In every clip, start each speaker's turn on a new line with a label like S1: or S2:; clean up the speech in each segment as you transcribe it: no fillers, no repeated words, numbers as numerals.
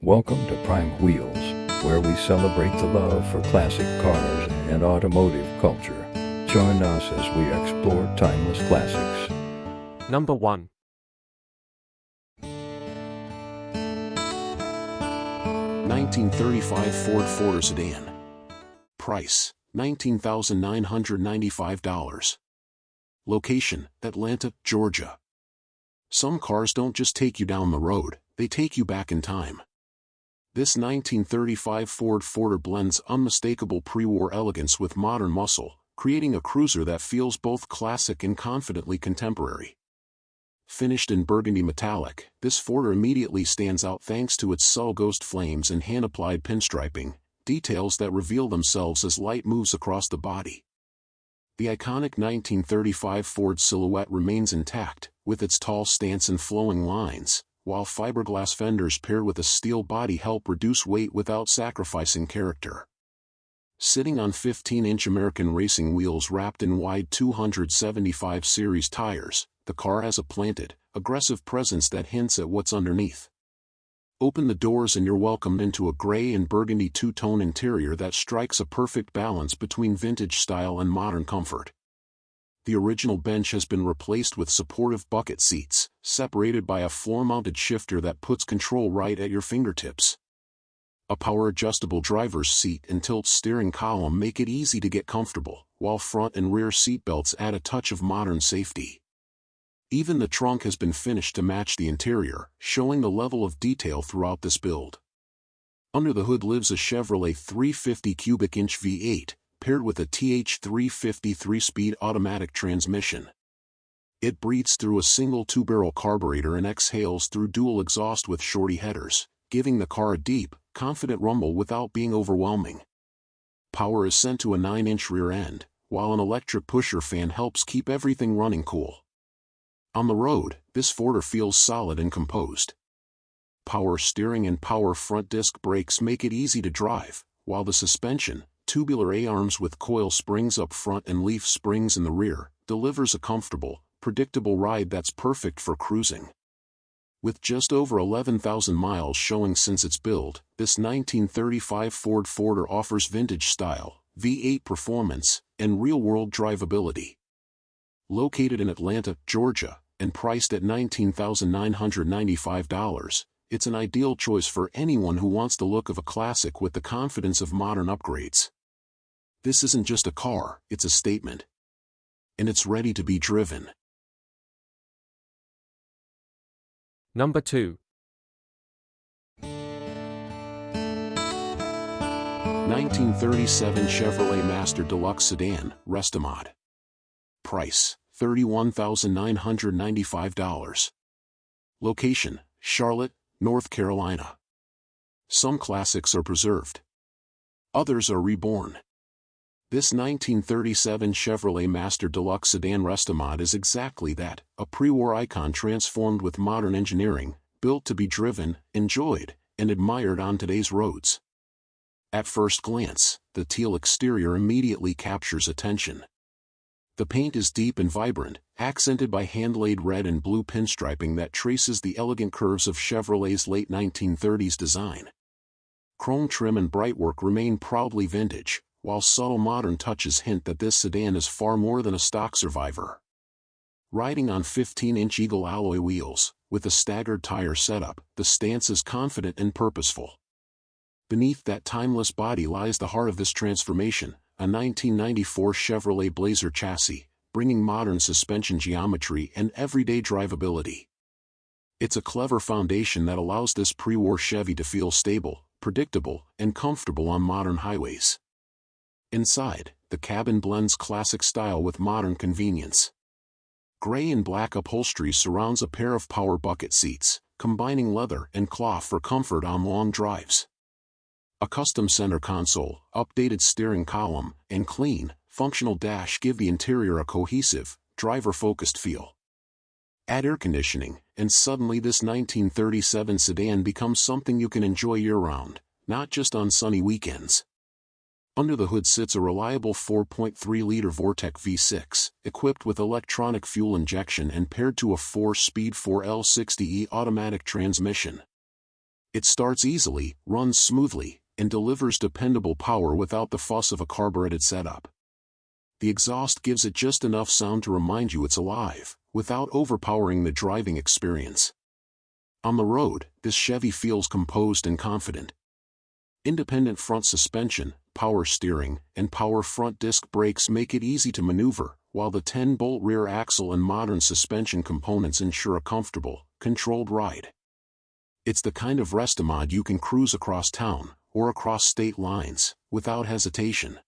S1: Welcome to Prime Wheels, where we celebrate the love for classic cars and automotive culture. Join us as we explore timeless classics.
S2: Number 1.
S3: Ford Fielder sedan. Price, $19,995. Location, Atlanta, Georgia. Some cars don't just take you down the road, they take you back in time. This 1935 Ford Fielder blends unmistakable pre-war elegance with modern muscle, creating a cruiser that feels both classic and confidently contemporary. Finished in burgundy metallic, this Fielder immediately stands out thanks to its subtle ghost flames and hand-applied pinstriping, details that reveal themselves as light moves across the body. The iconic 1935 Ford silhouette remains intact, with its tall stance and flowing lines, while fiberglass fenders paired with a steel body help reduce weight without sacrificing character. Sitting on 15-inch American racing wheels wrapped in wide 275 series tires, the car has a planted, aggressive presence that hints at what's underneath. Open the doors and you're welcomed into a gray and burgundy two-tone interior that strikes a perfect balance between vintage style and modern comfort. The original bench has been replaced with supportive bucket seats, separated by a floor-mounted shifter that puts control right at your fingertips. A power-adjustable driver's seat and tilt steering column make it easy to get comfortable, while front and rear seatbelts add a touch of modern safety. Even the trunk has been finished to match the interior, showing the level of detail throughout this build. Under the hood lives a Chevrolet 350 cubic inch V8, paired with a TH350 3-speed automatic transmission. It breathes through a single 2-barrel carburetor and exhales through dual exhaust with shorty headers, giving the car a deep, confident rumble without being overwhelming. Power is sent to a 9-inch rear end, while an electric pusher fan helps keep everything running cool. On the road, this Fielder feels solid and composed. Power steering and power front disc brakes make it easy to drive, while the suspension, tubular A-arms with coil springs up front and leaf springs in the rear, delivers a comfortable, predictable ride that's perfect for cruising. With just over 11,000 miles showing since its build, this 1935 Ford Fielder offers vintage style, V8 performance, and real-world drivability. Located in Atlanta, Georgia, and priced at $19,995, it's an ideal choice for anyone who wants the look of a classic with the confidence of modern upgrades. This isn't just a car, it's a statement. And it's ready to be driven.
S2: Number 2.
S3: 1937 Chevrolet Master Deluxe Sedan, Restomod. Price, $31,995. Location, Charlotte, North Carolina. Some classics are preserved. Others are reborn. This 1937 Chevrolet Master Deluxe Sedan Restomod is exactly that, a pre-war icon transformed with modern engineering, built to be driven, enjoyed, and admired on today's roads. At first glance, the teal exterior immediately captures attention. The paint is deep and vibrant, accented by hand-laid red and blue pinstriping that traces the elegant curves of Chevrolet's late 1930s design. Chrome trim and brightwork remain proudly vintage, while subtle modern touches hint that this sedan is far more than a stock survivor. Riding on 15-inch Eagle alloy wheels, with a staggered tire setup, the stance is confident and purposeful. Beneath that timeless body lies the heart of this transformation, a 1994 Chevrolet Blazer chassis, bringing modern suspension geometry and everyday drivability. It's a clever foundation that allows this pre-war Chevy to feel stable, predictable, and comfortable on modern highways. Inside, the cabin blends classic style with modern convenience. Gray and black upholstery surrounds a pair of power bucket seats, combining leather and cloth for comfort on long drives. A custom center console, updated steering column, and clean, functional dash give the interior a cohesive, driver-focused feel. Add air conditioning, and suddenly this 1937 sedan becomes something you can enjoy year-round, not just on sunny weekends. Under the hood sits a reliable 4.3-liter Vortec V6, equipped with electronic fuel injection and paired to a 4-speed 4L60E automatic transmission. It starts easily, runs smoothly, and delivers dependable power without the fuss of a carbureted setup. The exhaust gives it just enough sound to remind you it's alive, without overpowering the driving experience. On the road, this Chevy feels composed and confident. Independent front suspension, power steering, and power front disc brakes make it easy to maneuver, while the 10-bolt rear axle and modern suspension components ensure a comfortable, controlled ride. It's the kind of restomod you can cruise across town, or across state lines, without hesitation.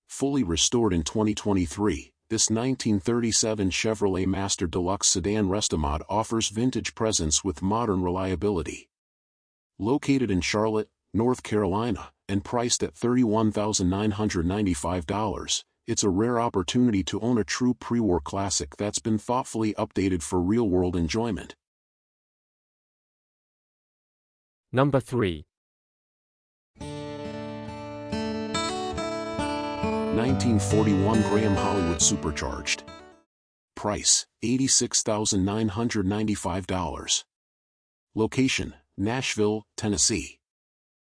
S3: Fully restored in 2023, this 1937 Chevrolet Master Deluxe sedan restomod offers vintage presence with modern reliability. Located in Charlotte, North Carolina, and priced at $31,995, it's a rare opportunity to own a true pre-war classic that's been thoughtfully updated for real-world enjoyment.
S2: Number 3.
S3: 1941 Graham Hollywood Supercharged. Price, $86,995. Location, Nashville, Tennessee.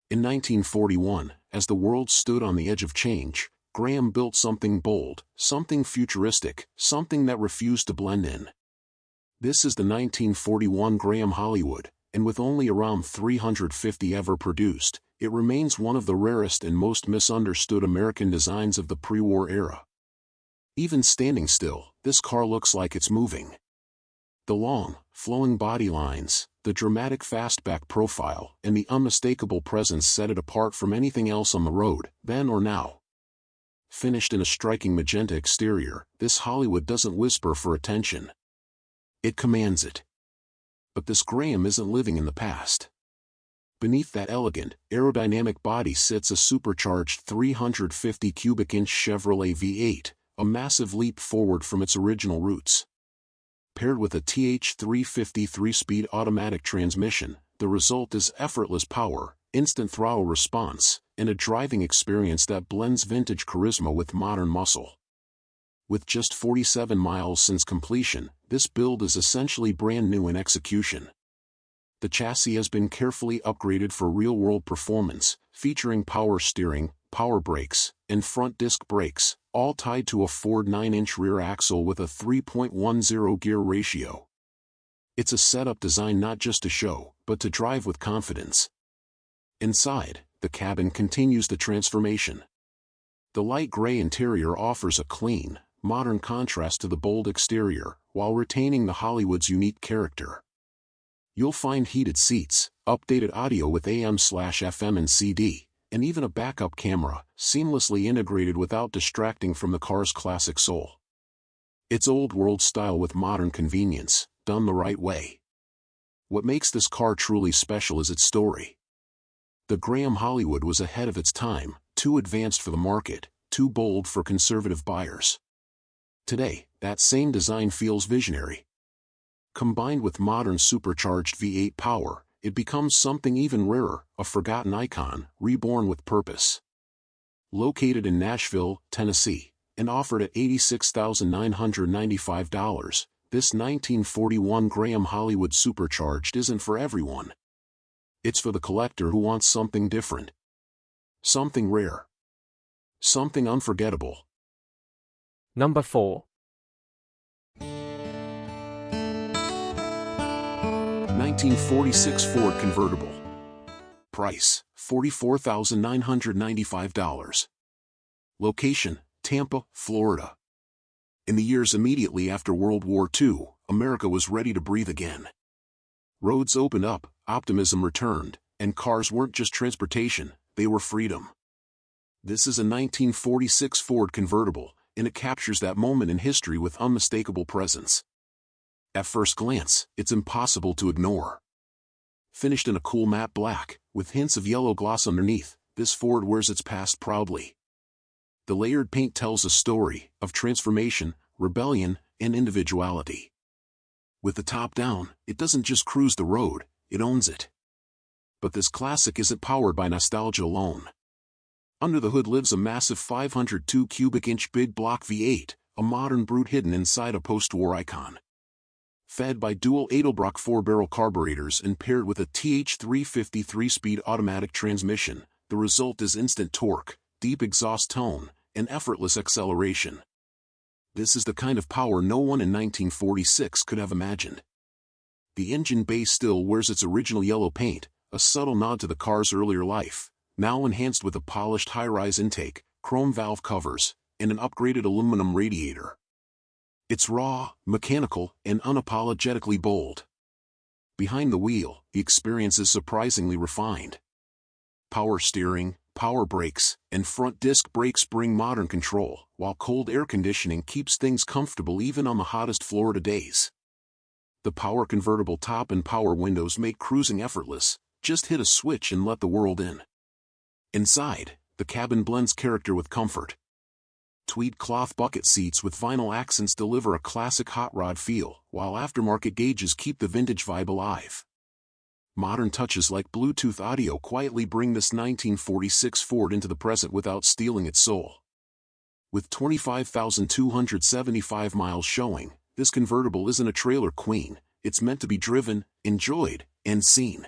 S3: In 1941, as the world stood on the edge of change, Graham built something bold, something futuristic, something that refused to blend in. This is the 1941 Graham Hollywood, and with only around 350 ever produced, it remains one of the rarest and most misunderstood American designs of the pre-war era. Even standing still, this car looks like it's moving. The long, flowing body lines, the dramatic fastback profile, and the unmistakable presence set it apart from anything else on the road, then or now. Finished in a striking magenta exterior, this Hollywood doesn't whisper for attention. It commands it. But this Graham isn't living in the past. Beneath that elegant, aerodynamic body sits a supercharged 350 cubic inch Chevrolet V8, a massive leap forward from its original roots. Paired with a TH350 3-speed automatic transmission, the result is effortless power, instant throttle response, and a driving experience that blends vintage charisma with modern muscle. With just 47 miles since completion, this build is essentially brand new in execution. The chassis has been carefully upgraded for real-world performance, featuring power steering, power brakes, and front disc brakes, all tied to a Ford 9-inch rear axle with a 3.10 gear ratio. It's a setup designed not just to show, but to drive with confidence. Inside, the cabin continues the transformation. The light gray interior offers a clean, modern contrast to the bold exterior, while retaining the Hollywood's unique character. You'll find heated seats, updated audio with AM/FM and CD, and even a backup camera, seamlessly integrated without distracting from the car's classic soul. It's old-world style with modern convenience, done the right way. What makes this car truly special is its story. The Graham Hollywood was ahead of its time, too advanced for the market, too bold for conservative buyers. Today, that same design feels visionary. Combined with modern supercharged V8 power, it becomes something even rarer, a forgotten icon, reborn with purpose. Located in Nashville, Tennessee, and offered at $86,995, this 1941 Graham Hollywood Supercharged isn't for everyone. It's for the collector who wants something different. Something rare. Something unforgettable.
S2: Number 4.
S3: 1946 Ford Convertible. Price, $44,995. Location, Tampa, Florida. In the years immediately after World War II, America was ready to breathe again. Roads opened up, optimism returned, and cars weren't just transportation, they were freedom. This is a 1946 Ford Convertible, and it captures that moment in history with unmistakable presence. At first glance, it's impossible to ignore. Finished in a cool matte black, with hints of yellow gloss underneath, this Ford wears its past proudly. The layered paint tells a story of transformation, rebellion, and individuality. With the top down, it doesn't just cruise the road, it owns it. But this classic isn't powered by nostalgia alone. Under the hood lives a massive 502 cubic inch big block V8, a modern brute hidden inside a post-war icon. Fed by dual Edelbrock 4-barrel carburetors and paired with a TH350 3-speed automatic transmission, the result is instant torque, deep exhaust tone, and effortless acceleration. This is the kind of power no one in 1946 could have imagined. The engine bay still wears its original yellow paint, a subtle nod to the car's earlier life, now enhanced with a polished high-rise intake, chrome valve covers, and an upgraded aluminum radiator. It's raw, mechanical, and unapologetically bold. Behind the wheel, the experience is surprisingly refined. Power steering, power brakes, and front disc brakes bring modern control, while cold air conditioning keeps things comfortable even on the hottest Florida days. The power convertible top and power windows make cruising effortless. Just hit a switch and let the world in. Inside, the cabin blends character with comfort. Tweed cloth bucket seats with vinyl accents deliver a classic hot rod feel, while aftermarket gauges keep the vintage vibe alive. Modern touches like Bluetooth audio quietly bring this 1946 Ford into the present without stealing its soul. With 25,275 miles showing, this convertible isn't a trailer queen, it's meant to be driven, enjoyed, and seen.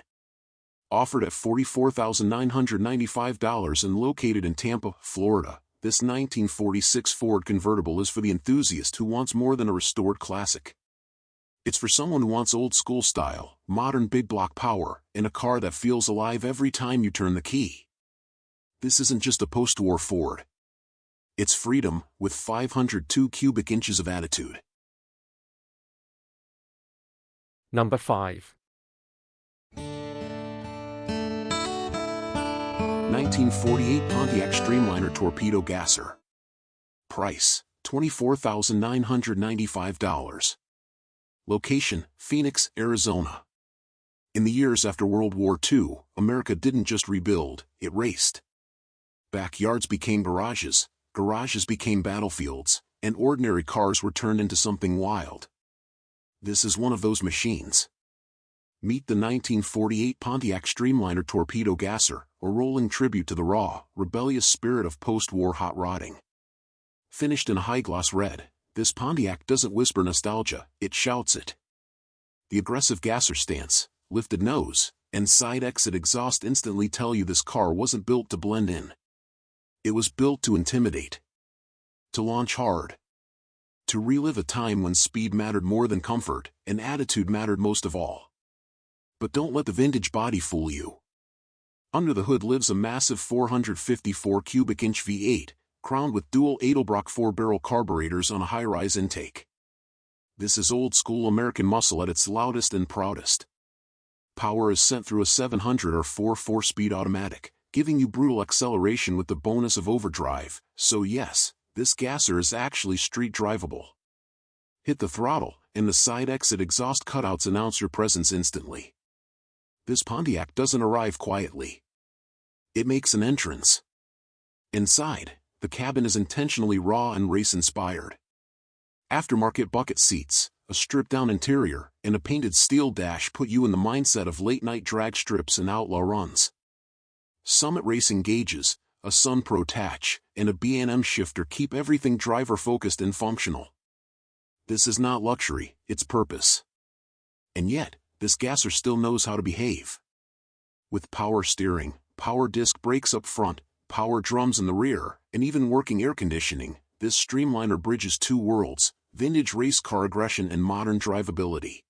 S3: Offered at $44,995 and located in Tampa, Florida, this 1946 Ford convertible is for the enthusiast who wants more than a restored classic. It's for someone who wants old-school style, modern big-block power, and a car that feels alive every time you turn the key. This isn't just a post-war Ford. It's freedom, with 502 cubic inches of attitude.
S2: Number 5.
S3: 1948 Pontiac Streamliner Torpedo Gasser. Price, $24,995. Location, Phoenix, Arizona. In the years after World War II, America didn't just rebuild, it raced. Backyards became garages, garages became battlefields, and ordinary cars were turned into something wild. This is one of those machines. Meet the 1948 Pontiac Streamliner Torpedo Gasser, a rolling tribute to the raw, rebellious spirit of post-war hot rodding. Finished in a high-gloss red, this Pontiac doesn't whisper nostalgia, it shouts it. The aggressive Gasser stance, lifted nose, and side exit exhaust instantly tell you this car wasn't built to blend in. It was built to intimidate. To launch hard. To relive a time when speed mattered more than comfort, and attitude mattered most of all. But don't let the vintage body fool you. Under the hood lives a massive 454 cubic inch V8, crowned with dual Edelbrock 4-barrel carburetors on a high-rise intake. This is old-school American muscle at its loudest and proudest. Power is sent through a 700 or 4-speed automatic, giving you brutal acceleration with the bonus of overdrive, so yes, this Gasser is actually street drivable. Hit the throttle, and the side exit exhaust cutouts announce your presence instantly. This Pontiac doesn't arrive quietly. It makes an entrance. Inside, the cabin is intentionally raw and race-inspired. Aftermarket bucket seats, a stripped-down interior, and a painted steel dash put you in the mindset of late-night drag strips and outlaw runs. Summit racing gauges, a Sun Pro Tatch, and a B&M shifter keep everything driver-focused and functional. This is not luxury, it's purpose. And yet, this Gasser still knows how to behave. With power steering, power disc brakes up front, power drums in the rear, and even working air conditioning, this Streamliner bridges two worlds, vintage race car aggression and modern drivability.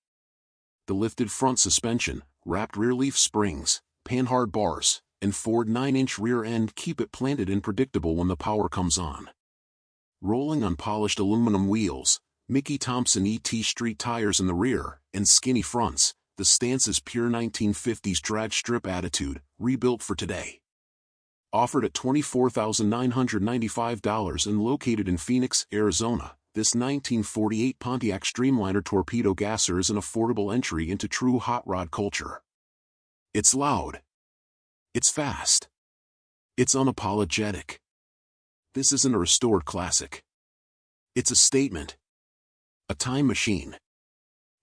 S3: The lifted front suspension, wrapped rear leaf springs, panhard bars, and Ford 9-inch rear end keep it planted and predictable when the power comes on. Rolling on polished aluminum wheels, Mickey Thompson ET street tires in the rear, and skinny fronts, the stance is pure 1950s drag strip attitude, rebuilt for today. Offered at $24,995 and located in Phoenix, Arizona, this 1948 Pontiac Streamliner Torpedo Gasser is an affordable entry into true hot rod culture. It's loud. It's fast. It's unapologetic. This isn't a restored classic. It's a statement. A time machine.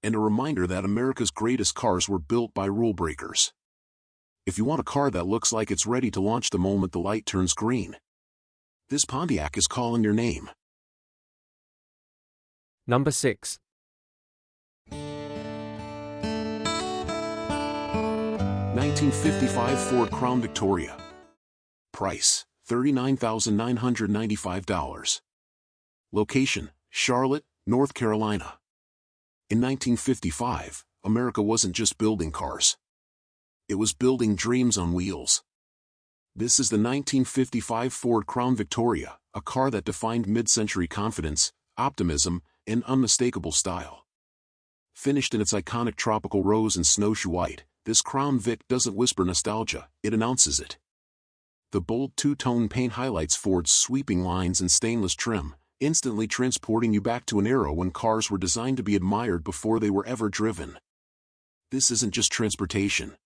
S3: And a reminder that America's greatest cars were built by rule breakers. If you want a car that looks like it's ready to launch the moment the light turns green, this Pontiac is calling your name.
S2: Number 6.
S3: 1955 Ford Crown Victoria. Price, $39,995. Location, Charlotte, North Carolina. In 1955, America wasn't just building cars. It was building dreams on wheels. This is the 1955 Ford Crown Victoria, a car that defined mid-century confidence, optimism, and unmistakable style. Finished in its iconic tropical rose and snowshoe white, this Crown Vic doesn't whisper nostalgia, it announces it. The bold two-tone paint highlights Ford's sweeping lines and stainless trim, instantly transporting you back to an era when cars were designed to be admired before they were ever driven. This isn't just transportation.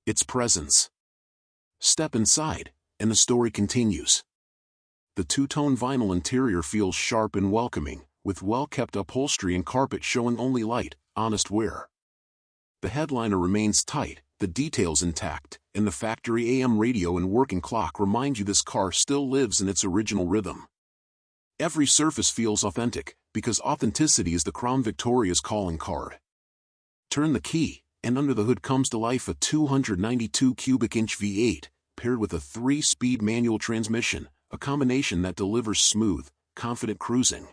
S3: It's presence. Step inside, and the story continues. The two-tone vinyl interior feels sharp and welcoming, with well-kept upholstery and carpet showing only light, honest wear. The headliner remains tight, the details intact, and the factory AM radio and working clock remind you this car still lives in its original rhythm. Every surface feels authentic, because authenticity is the Crown Victoria's calling card. Turn the key, and under the hood comes to life a 292 cubic inch V8, paired with a 3-speed manual transmission, a combination that delivers smooth, confident cruising.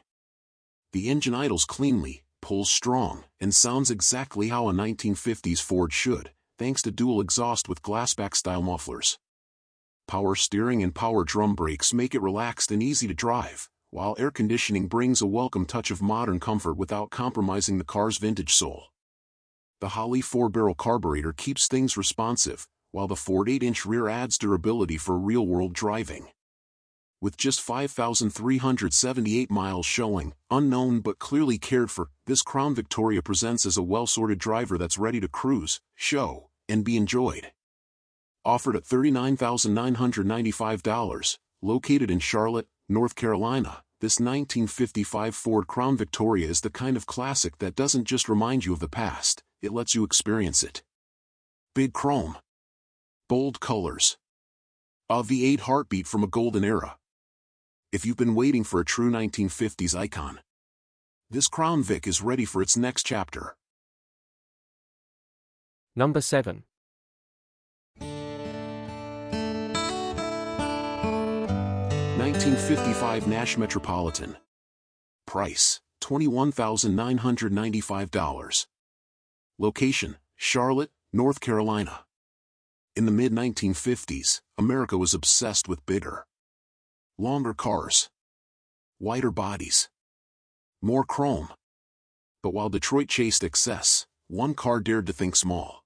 S3: The engine idles cleanly, pulls strong, and sounds exactly how a 1950s Ford should, thanks to dual exhaust with glassback-style mufflers. Power steering and power drum brakes make it relaxed and easy to drive, while air conditioning brings a welcome touch of modern comfort without compromising the car's vintage soul. The Holley 4-barrel carburetor keeps things responsive, while the Ford 8-inch rear adds durability for real-world driving. With just 5,378 miles showing, unknown but clearly cared for, this Crown Victoria presents as a well-sorted driver that's ready to cruise, show, and be enjoyed. Offered at $39,995, located in Charlotte, North Carolina, this 1955 Ford Crown Victoria is the kind of classic that doesn't just remind you of the past, it lets you experience it. Big chrome. Bold colors. A V8 heartbeat from a golden era. If you've been waiting for a true 1950s icon, this Crown Vic is ready for its next chapter.
S2: Number 7.
S3: 1955 Nash Metropolitan. Price, $21,995. Location, Charlotte, North Carolina. In the mid-1950s, America was obsessed with bigger, longer cars, wider bodies, more chrome. But while Detroit chased excess, one car dared to think small.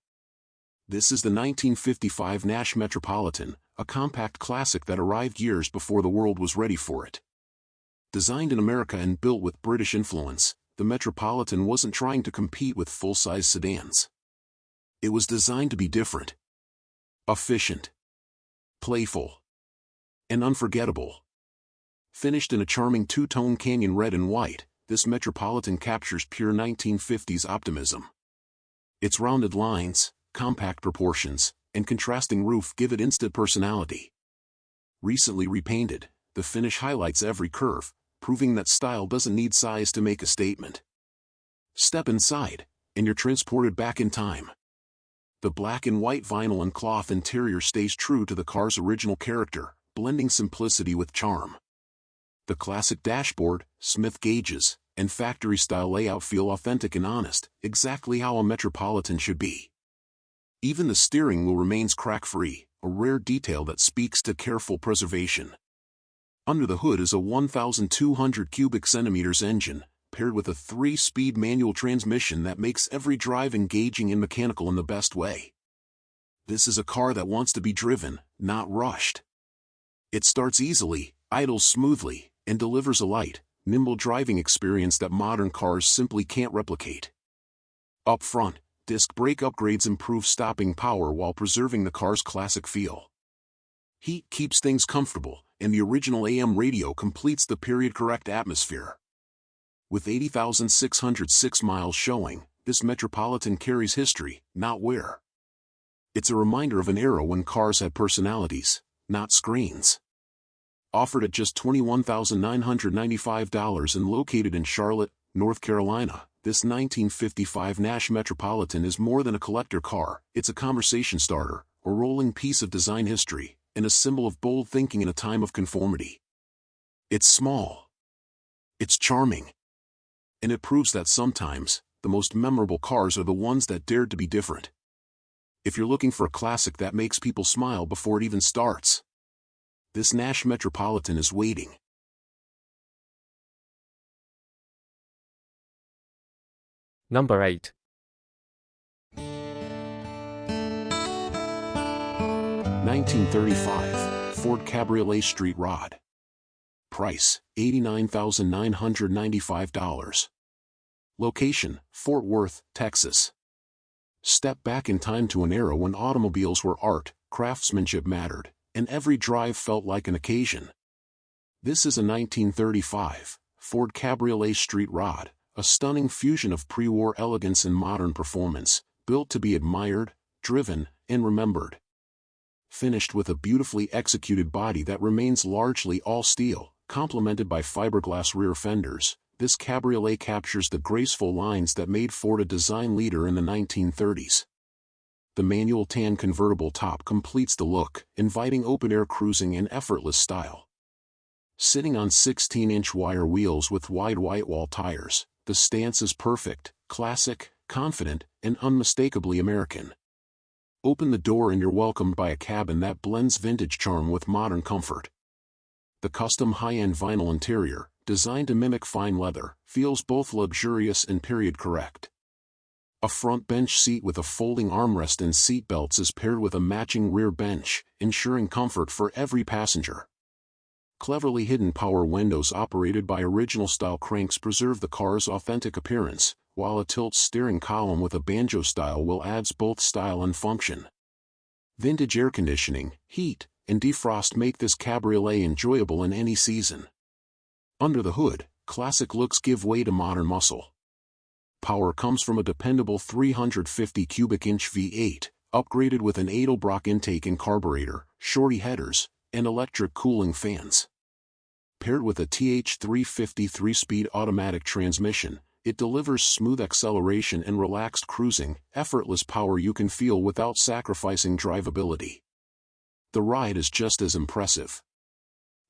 S3: This is the 1955 Nash Metropolitan, a compact classic that arrived years before the world was ready for it. Designed in America and built with British influence, the Metropolitan wasn't trying to compete with full-size sedans. It was designed to be different, efficient, playful, and unforgettable. Finished in a charming two-tone canyon red and white, this Metropolitan captures pure 1950s optimism. Its rounded lines, compact proportions, and contrasting roof give it instant personality. Recently repainted, the finish highlights every curve, proving that style doesn't need size to make a statement. Step inside, and you're transported back in time. The black and white vinyl and cloth interior stays true to the car's original character, blending simplicity with charm. The classic dashboard, Smith gauges, and factory-style layout feel authentic and honest, exactly how a Metropolitan should be. Even the steering wheel remains crack-free, a rare detail that speaks to careful preservation. Under the hood is a 1,200 cubic centimeters engine, paired with a 3-speed manual transmission that makes every drive engaging and mechanical in the best way. This is a car that wants to be driven, not rushed. It starts easily, idles smoothly, and delivers a light, nimble driving experience that modern cars simply can't replicate. Up front, disc brake upgrades improve stopping power while preserving the car's classic feel. Heat keeps things comfortable, and the original AM radio completes the period-correct atmosphere. With 80,606 miles showing, this Metropolitan carries history, not wear. It's a reminder of an era when cars had personalities, not screens. Offered at just $21,995 and located in Charlotte, North Carolina, this 1955 Nash Metropolitan is more than a collector car, it's a conversation starter, a rolling piece of design history, and a symbol of bold thinking in a time of conformity. It's small. It's charming. And it proves that sometimes, the most memorable cars are the ones that dared to be different. If you're looking for a classic that makes people smile before it even starts, this Nash Metropolitan is waiting.
S2: Number 8.
S3: 1935 Ford Cabriolet Street Rod. Price, $89,995. Location, Fort Worth, Texas. Step back in time to an era when automobiles were art, craftsmanship mattered, and every drive felt like an occasion. This is a 1935 Ford Cabriolet Street Rod, a stunning fusion of pre-war elegance and modern performance, built to be admired, driven, and remembered. Finished with a beautifully executed body that remains largely all steel, complemented by fiberglass rear fenders, this cabriolet captures the graceful lines that made Ford a design leader in the 1930s. The manual tan convertible top completes the look, inviting open-air cruising in effortless style. Sitting on 16-inch wire wheels with wide white-wall tires, the stance is perfect, classic, confident, and unmistakably American. Open the door and you're welcomed by a cabin that blends vintage charm with modern comfort. The custom high-end vinyl interior, designed to mimic fine leather, feels both luxurious and period-correct. A front bench seat with a folding armrest and seat belts is paired with a matching rear bench, ensuring comfort for every passenger. Cleverly hidden power windows operated by original-style cranks preserve the car's authentic appearance, while a tilt steering column with a banjo-style wheel adds both style and function. Vintage air conditioning, heat, and defrost make this cabriolet enjoyable in any season. Under the hood, classic looks give way to modern muscle. Power comes from a dependable 350 cubic inch V8, upgraded with an Edelbrock intake and carburetor, shorty headers, and electric cooling fans. Paired with a TH350 3-speed automatic transmission, it delivers smooth acceleration and relaxed cruising, effortless power you can feel without sacrificing drivability. The ride is just as impressive.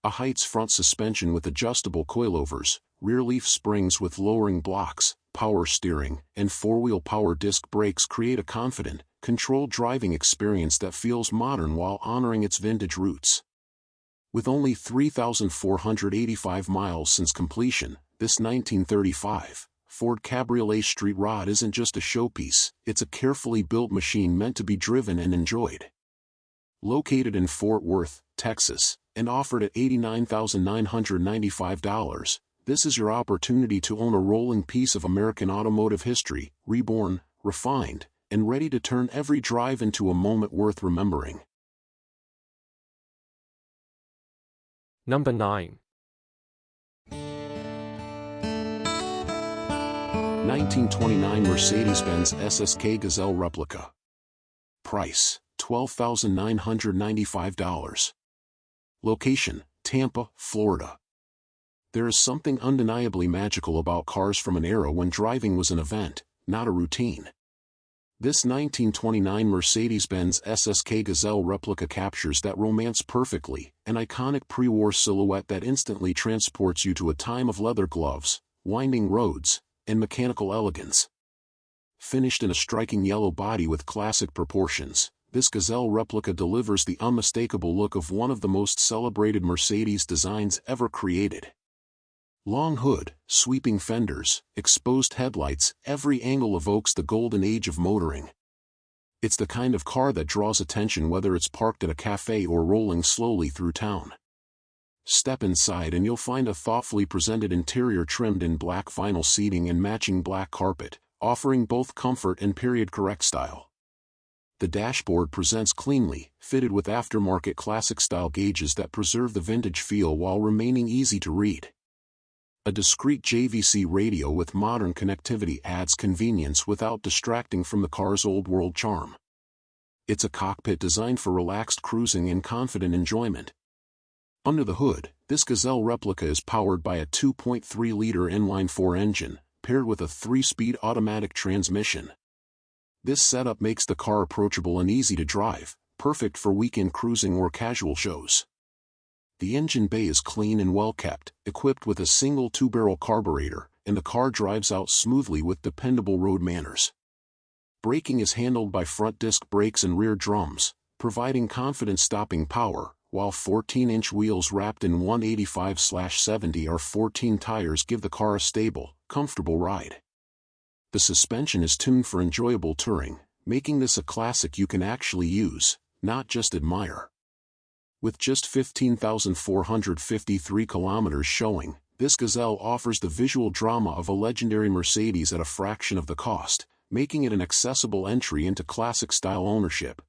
S3: A Heights front suspension with adjustable coilovers, rear leaf springs with lowering blocks, power steering, and four-wheel power disc brakes create a confident, controlled driving experience that feels modern while honoring its vintage roots. With only 3,485 miles since completion, this 1935 Ford Cabriolet Street Rod isn't just a showpiece, it's a carefully built machine meant to be driven and enjoyed. Located in Fort Worth, Texas, and offered at $89,995, this is your opportunity to own a rolling piece of American automotive history, reborn, refined, and ready to turn every drive into a moment worth remembering.
S2: Number 9.
S3: 1929 Mercedes-Benz SSK Gazelle Replica. Price, $12,995. Location, Tampa, Florida. There is something undeniably magical about cars from an era when driving was an event, not a routine. This 1929 Mercedes-Benz SSK Gazelle Replica captures that romance perfectly, an iconic pre-war silhouette that instantly transports you to a time of leather gloves, winding roads, and mechanical elegance. Finished in a striking yellow body with classic proportions, this Gazelle replica delivers the unmistakable look of one of the most celebrated Mercedes designs ever created. Long hood, sweeping fenders, exposed headlights, every angle evokes the golden age of motoring. It's the kind of car that draws attention whether it's parked at a cafe or rolling slowly through town. Step inside and you'll find a thoughtfully presented interior trimmed in black vinyl seating and matching black carpet, offering both comfort and period-correct style. The dashboard presents cleanly, fitted with aftermarket classic-style gauges that preserve the vintage feel while remaining easy to read. A discreet JVC radio with modern connectivity adds convenience without distracting from the car's old-world charm. It's a cockpit designed for relaxed cruising and confident enjoyment. Under the hood, this Gazelle replica is powered by a 2.3-liter inline-4 engine, paired with a 3-speed automatic transmission. This setup makes the car approachable and easy to drive, perfect for weekend cruising or casual shows. The engine bay is clean and well kept, equipped with a single 2-barrel carburetor, and the car drives out smoothly with dependable road manners. Braking is handled by front disc brakes and rear drums, providing confident stopping power, while 14-inch wheels wrapped in 185/70 or 14 tires give the car a stable, comfortable ride. The suspension is tuned for enjoyable touring, making this a classic you can actually use, not just admire. With just 15,453 kilometers showing, this Gazelle offers the visual drama of a legendary Mercedes at a fraction of the cost, making it an accessible entry into classic-style ownership.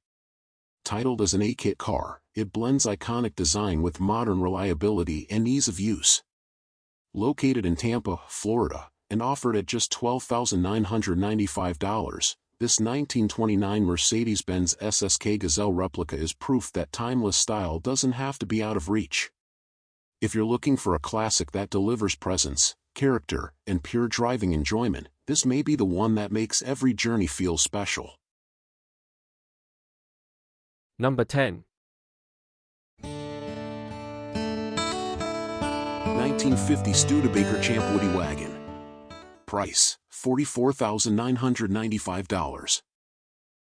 S3: Titled as an A-kit car, it blends iconic design with modern reliability and ease of use. Located in Tampa, Florida, and offered at just $12,995, this 1929 Mercedes-Benz SSK Gazelle replica is proof that timeless style doesn't have to be out of reach. If you're looking for a classic that delivers presence, character, and pure driving enjoyment, this may be the one that makes every journey feel special.
S2: Number 10.
S3: 1950 Studebaker Champ Woody Wagon. Price, $44,995.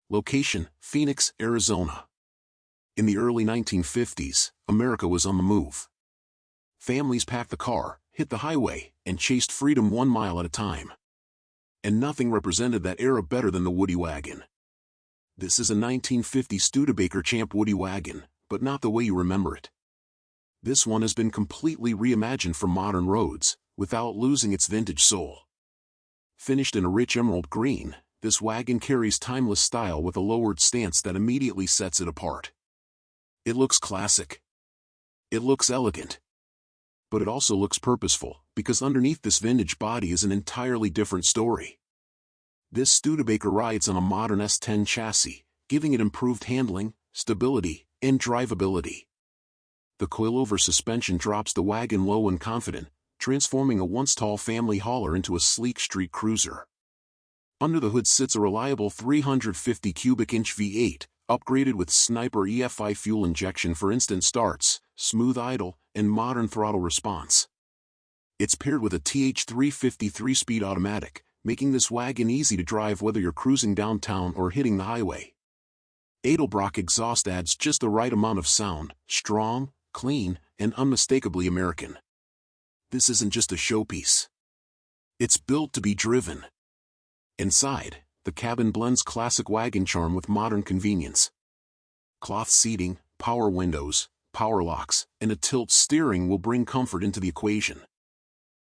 S3: Location, Phoenix, Arizona. In the early 1950s, America was on the move. Families packed the car, hit the highway, and chased freedom 1 mile at a time. And nothing represented that era better than the Woody wagon. This is a 1950 Studebaker Champ Woody wagon, but not the way you remember it. This one has been completely reimagined for modern roads, without losing its vintage soul. Finished in a rich emerald green, this wagon carries timeless style with a lowered stance that immediately sets it apart. It looks classic. It looks elegant. But it also looks purposeful, because underneath this vintage body is an entirely different story. This Studebaker rides on a modern S10 chassis, giving it improved handling, stability, and drivability. The coilover suspension drops the wagon low and confident, transforming a once-tall family hauler into a sleek street cruiser. Under the hood sits a reliable 350 cubic inch V8, upgraded with Sniper EFI fuel injection for instant starts, smooth idle, and modern throttle response. It's paired with a TH350 3-speed automatic, making this wagon easy to drive whether you're cruising downtown or hitting the highway. Edelbrock exhaust adds just the right amount of sound, strong, clean, and unmistakably American. This isn't just a showpiece. It's built to be driven. Inside, the cabin blends classic wagon charm with modern convenience. Cloth seating, power windows, power locks, and a tilt steering will bring comfort into the equation.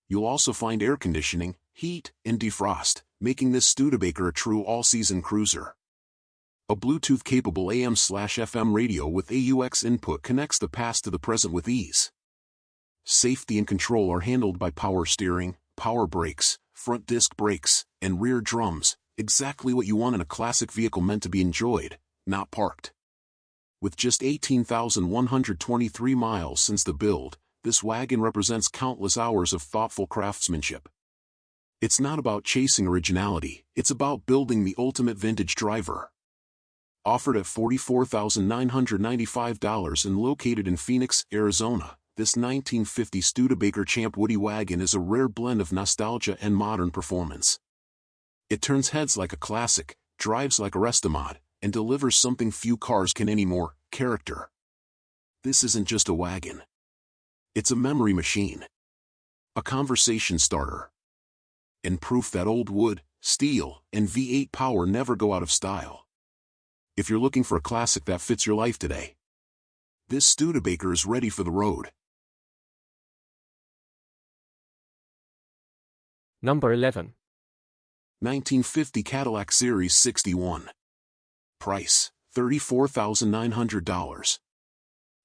S3: You'll also find air conditioning, heat, and defrost, making this Studebaker a true all-season cruiser. A Bluetooth-capable AM/FM radio with AUX input connects the past to the present with ease. Safety and control are handled by power steering, power brakes, front disc brakes, and rear drums, exactly what you want in a classic vehicle meant to be enjoyed, not parked. With just 18,123 miles since the build, this wagon represents countless hours of thoughtful craftsmanship. It's not about chasing originality, it's about building the ultimate vintage driver. Offered at $44,995 and located in Phoenix, Arizona, this 1950 Studebaker Champ Woody wagon is a rare blend of nostalgia and modern performance. It turns heads like a classic, drives like a restomod, and delivers something few cars can anymore: character. This isn't just a wagon. It's a memory machine. A conversation starter. And proof that old wood, steel, and V8 power never go out of style. If you're looking for a classic that fits your life today, this Studebaker is ready for the road.
S2: Number 11.
S3: 1950 Cadillac Series 61. Price, $34,900.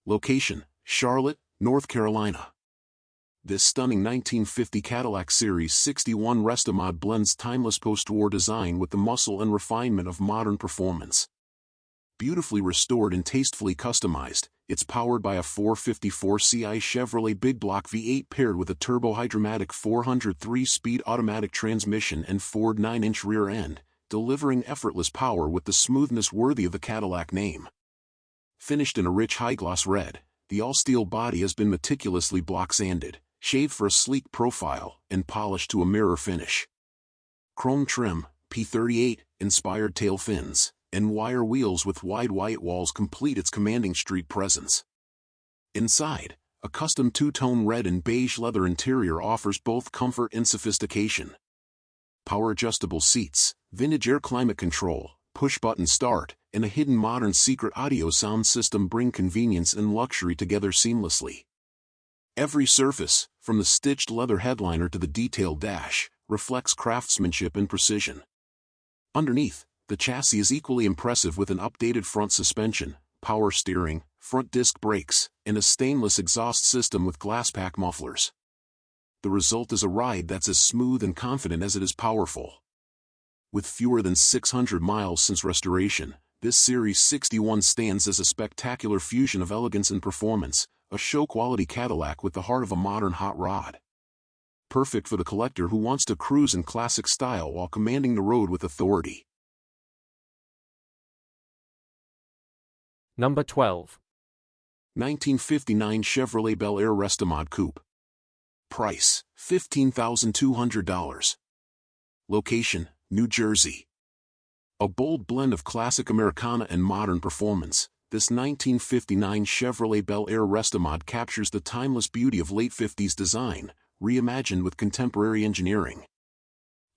S3: Location, Charlotte, North Carolina. This stunning 1950 Cadillac Series 61 Restomod blends timeless post-war design with the muscle and refinement of modern performance. Beautifully restored and tastefully customized, It's powered by a 454 Ci Chevrolet big block V8 paired with a turbo-hydromatic 403-speed automatic transmission and Ford 9-inch rear end, delivering effortless power with the smoothness worthy of the Cadillac name. Finished in a rich high-gloss red, the all-steel body has been meticulously block-sanded, shaved for a sleek profile, and polished to a mirror finish. Chrome trim, P38-inspired tail fins, and wire wheels with wide white walls complete its commanding street presence. Inside, a custom two-tone red and beige leather interior offers both comfort and sophistication. Power-adjustable seats, vintage air climate control, push-button start, and a hidden modern secret audio sound system bring convenience and luxury together seamlessly. Every surface, from the stitched leather headliner to the detailed dash, reflects craftsmanship and precision. Underneath, the chassis is equally impressive with an updated front suspension, power steering, front disc brakes, and a stainless exhaust system with glass pack mufflers. The result is a ride that's as smooth and confident as it is powerful. With fewer than 600 miles since restoration, this Series 61 stands as a spectacular fusion of elegance and performance, a show-quality Cadillac with the heart of a modern hot rod. Perfect for the collector who wants to cruise in classic style while commanding the road with authority.
S2: Number 12.
S3: 1959 Chevrolet Bel Air Restomod Coupe. Price, $15,200. Location, New Jersey. A bold blend of classic Americana and modern performance, this 1959 Chevrolet Bel Air Restomod captures the timeless beauty of late 50s design, reimagined with contemporary engineering.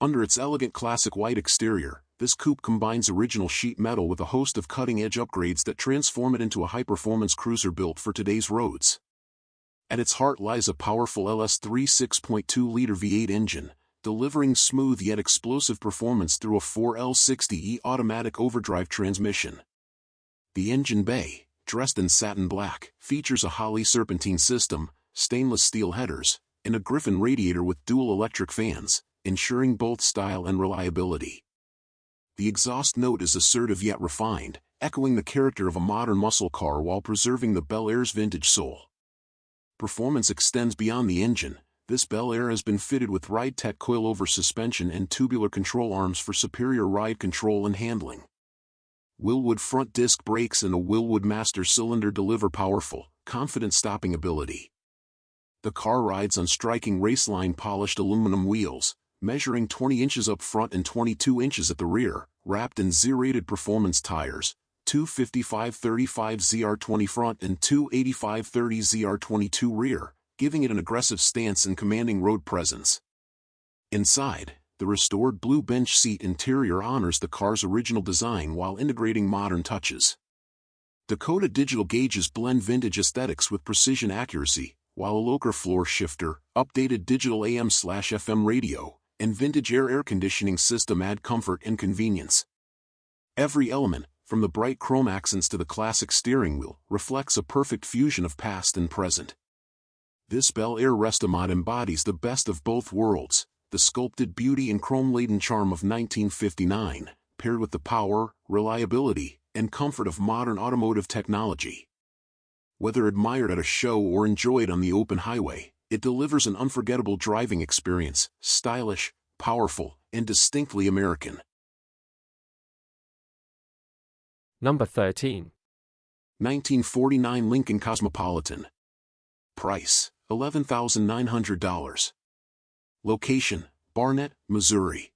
S3: Under its elegant classic white exterior, this coupe combines original sheet metal with a host of cutting-edge upgrades that transform it into a high-performance cruiser built for today's roads. At its heart lies a powerful LS3 6.2-liter V8 engine, delivering smooth yet explosive performance through a 4L60E automatic overdrive transmission. The engine bay, dressed in satin black, features a Holley serpentine system, stainless steel headers, and a Griffin radiator with dual electric fans, ensuring both style and reliability. The exhaust note is assertive yet refined, echoing the character of a modern muscle car while preserving the Bel Air's vintage soul. Performance extends beyond the engine. This Bel Air has been fitted with ride-tech coilover suspension and tubular control arms for superior ride control and handling. Wilwood front disc brakes and a Wilwood master cylinder deliver powerful, confident stopping ability. The car rides on striking raceline polished aluminum wheels, measuring 20 inches up front and 22 inches at the rear, wrapped in Z-rated performance tires, two 55/35 ZR20 front and two 85/30 ZR22 rear, giving it an aggressive stance and commanding road presence. Inside, the restored blue bench seat interior honors the car's original design while integrating modern touches. Dakota digital gauges blend vintage aesthetics with precision accuracy, while a Locher floor shifter, updated digital AM/FM radio, and vintage air conditioning system add comfort and convenience. Every element, from the bright chrome accents to the classic steering wheel, reflects a perfect fusion of past and present. This Bel Air Restomod embodies the best of both worlds, the sculpted beauty and chrome-laden charm of 1959, paired with the power, reliability, and comfort of modern automotive technology. Whether admired at a show or enjoyed on the open highway, it delivers an unforgettable driving experience, stylish, powerful, and distinctly American.
S2: Number 13.
S3: 1949 Lincoln Cosmopolitan. Price, $11,900. Location, Barnett, Missouri.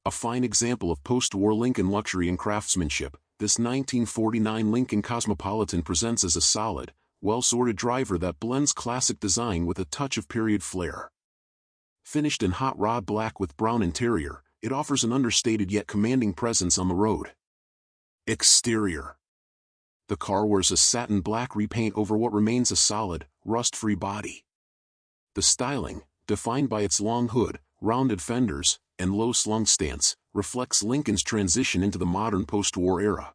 S3: A fine example of post-war Lincoln luxury and craftsmanship, this 1949 Lincoln Cosmopolitan presents as a solid, well-sorted driver that blends classic design with a touch of period flair. Finished in hot rod black with brown interior, it offers an understated yet commanding presence on the road. Exterior. The car wears a satin black repaint over what remains a solid, rust-free body. The styling, defined by its long hood, rounded fenders, and low slung stance, reflects Lincoln's transition into the modern post-war era.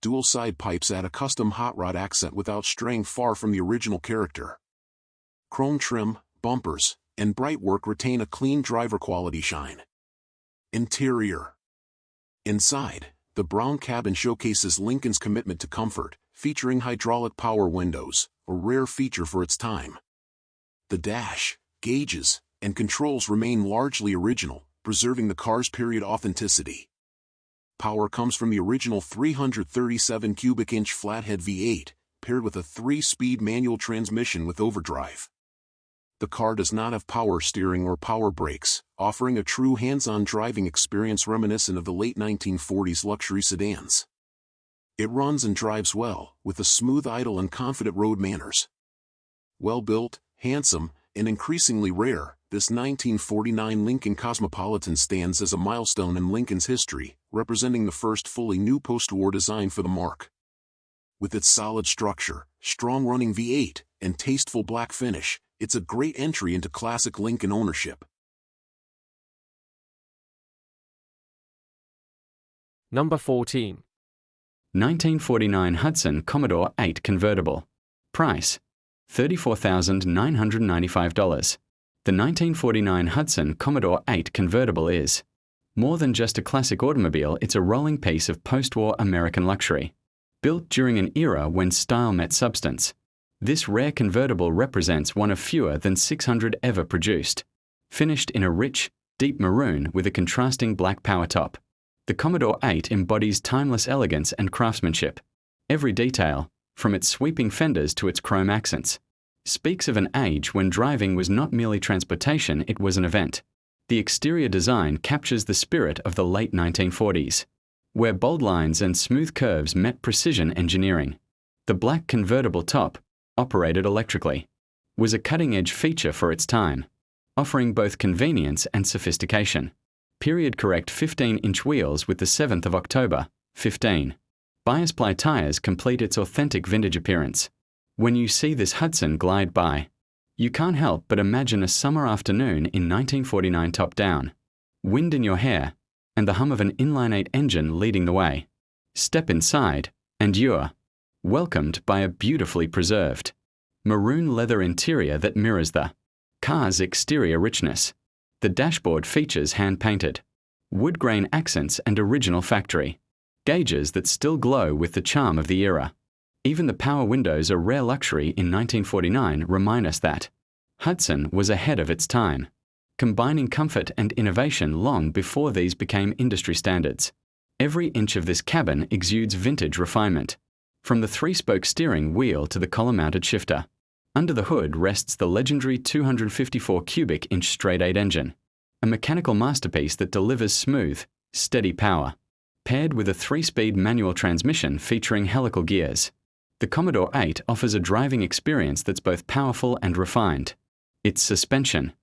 S3: Dual side pipes add a custom hot rod accent without straying far from the original character. Chrome trim, bumpers, and bright work retain a clean driver quality shine. Interior. Inside, the brown cabin showcases Lincoln's commitment to comfort, featuring hydraulic power windows, a rare feature for its time. The dash, gauges, and controls remain largely original, preserving the car's period authenticity. Power comes from the original 337 cubic inch flathead V8, paired with a 3-speed manual transmission with overdrive. The car does not have power steering or power brakes, offering a true hands-on driving experience reminiscent of the late 1940s luxury sedans. It runs and drives well, with a smooth idle and confident road manners. Well-built, handsome, and increasingly rare, this 1949 Lincoln Cosmopolitan stands as a milestone in Lincoln's history, representing the first fully new post-war design for the marque. With its solid structure, strong-running V8, and tasteful black finish, it's a great entry into classic Lincoln ownership.
S2: Number 14.
S4: 1949 Hudson Commodore 8 convertible. Price: $34,995. The 1949 Hudson Commodore 8 convertible is more than just a classic automobile, it's a rolling piece of post-war American luxury. Built during an era when style met substance, this rare convertible represents one of fewer than 600 ever produced. Finished in a rich, deep maroon with a contrasting black power top, the Commodore 8 embodies timeless elegance and craftsmanship. Every detail, from its sweeping fenders to its chrome accents, speaks of an age when driving was not merely transportation, it was an event. The exterior design captures the spirit of the late 1940s, where bold lines and smooth curves met precision engineering. The black convertible top, operated electrically, was a cutting-edge feature for its time, offering both convenience and sophistication. Period-correct 15-inch wheels with the 7th of October, 15. Bias-ply tires complete its authentic vintage appearance. When you see this Hudson glide by, you can't help but imagine a summer afternoon in 1949 top-down. Wind in your hair, and the hum of an inline-8 engine leading the way. Step inside, and you're welcomed by a beautifully preserved maroon leather interior that mirrors the car's exterior richness. The dashboard features hand-painted wood grain accents and original factory gauges that still glow with the charm of the era. Even the power windows, a rare luxury in 1949, remind us that Hudson was ahead of its time, combining comfort and innovation long before these became industry standards. Every inch of this cabin exudes vintage refinement, from the 3-spoke steering wheel to the column-mounted shifter. Under the hood rests the legendary 254 cubic inch straight-8 engine, a mechanical masterpiece that delivers smooth, steady power. Paired with a 3-speed manual transmission featuring helical gears, the Commodore 8 offers a driving experience that's both powerful and refined. Its suspension,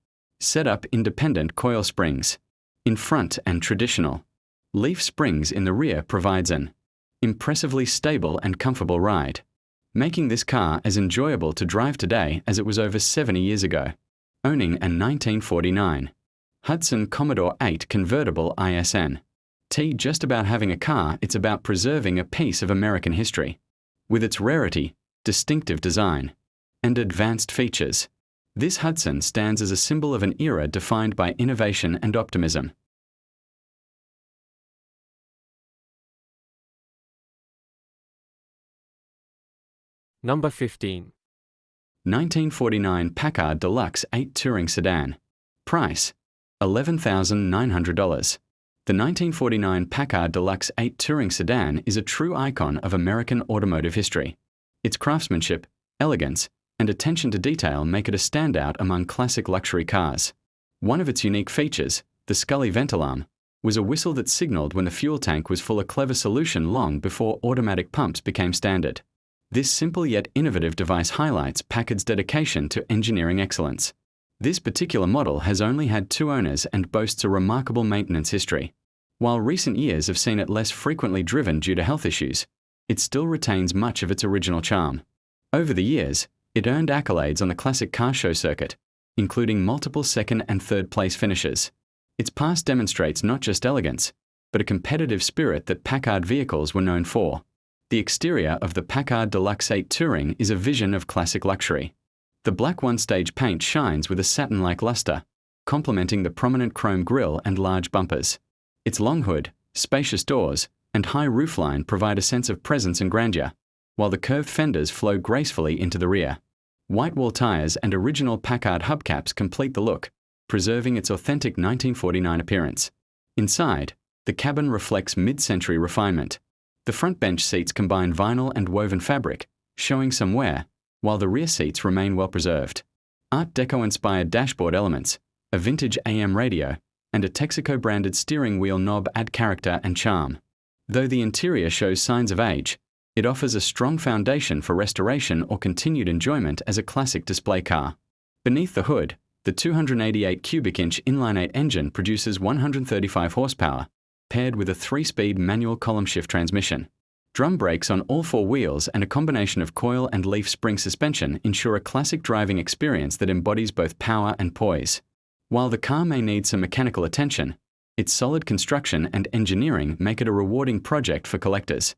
S4: set up independent coil springs in front and traditional leaf springs in the rear, provides an impressively stable and comfortable ride, making this car as enjoyable to drive today as it was over 70 years ago. Owning a 1949 Hudson Commodore 8 convertible ISN. Just about having a car, it's about preserving a piece of American history. With its rarity, distinctive design, and advanced features, this Hudson stands as a symbol of an era defined by innovation and optimism.
S2: Number 15.
S4: 1949 Packard Deluxe 8 Touring Sedan. Price: $11,900. The 1949 Packard Deluxe 8 Touring Sedan is a true icon of American automotive history. Its craftsmanship, elegance, and attention to detail make it a standout among classic luxury cars. One of its unique features, the Scully vent alarm, was a whistle that signaled when the fuel tank was full, a clever solution long before automatic pumps became standard. This simple yet innovative device highlights Packard's dedication to engineering excellence. This particular model has only had 2 owners and boasts a remarkable maintenance history. While recent years have seen it less frequently driven due to health issues, it still retains much of its original charm. Over the years, it earned accolades on the classic car show circuit, including multiple 2nd and 3rd place finishes. Its past demonstrates not just elegance, but a competitive spirit that Packard vehicles were known for. The exterior of the Packard Deluxe 8 Touring is a vision of classic luxury. The black one-stage paint shines with a satin-like luster, complementing the prominent chrome grille and large bumpers. Its long hood, spacious doors, and high roofline provide a sense of presence and grandeur, while the curved fenders flow gracefully into the rear. White wall tires and original Packard hubcaps complete the look, preserving its authentic 1949 appearance. Inside, the cabin reflects mid-century refinement. The front bench seats combine vinyl and woven fabric, showing some wear, while the rear seats remain well preserved. Art Deco-inspired dashboard elements, a vintage AM radio, and a Texaco-branded steering wheel knob add character and charm. Though the interior shows signs of age, it offers a strong foundation for restoration or continued enjoyment as a classic display car. Beneath the hood, the 288 cubic inch inline-8 engine produces 135 horsepower, paired with a 3-speed manual column shift transmission. Drum brakes on all 4 wheels and a combination of coil and leaf spring suspension ensure a classic driving experience that embodies both power and poise. While the car may need some mechanical attention, its solid construction and engineering make it a rewarding project for collectors.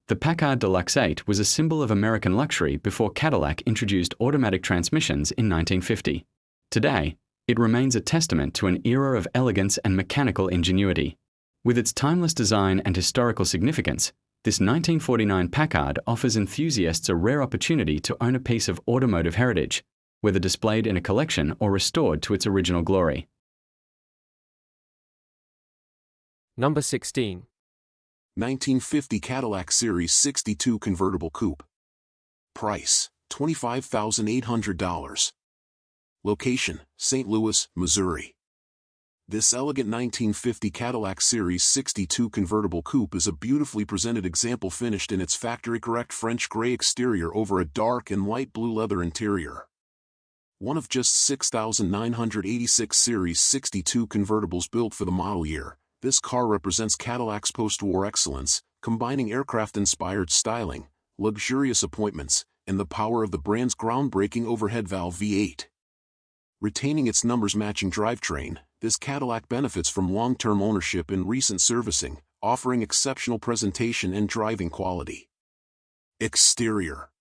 S4: The Packard Deluxe 8 was a symbol of American luxury before Cadillac introduced automatic transmissions in 1950. Today, it remains a testament to an era of elegance and mechanical ingenuity. With its timeless design and historical significance, this 1949 Packard offers enthusiasts a rare opportunity to own a piece of automotive heritage, whether displayed in a collection or restored to its original glory.
S2: Number 16.
S3: 1950 Cadillac Series 62 Convertible Coupe. Price, $25,800. Location, St. Louis, Missouri. This elegant 1950 Cadillac Series 62 Convertible Coupe is a beautifully presented example finished in its factory-correct French gray exterior over a dark and light blue leather interior. One of just 6,986 Series 62 convertibles built for the model year, this car represents Cadillac's post-war excellence, combining aircraft-inspired styling, luxurious appointments, and the power of the brand's groundbreaking overhead valve V8. Retaining its numbers-matching drivetrain, this Cadillac benefits from long-term ownership and recent servicing, offering exceptional presentation and driving quality. Exterior.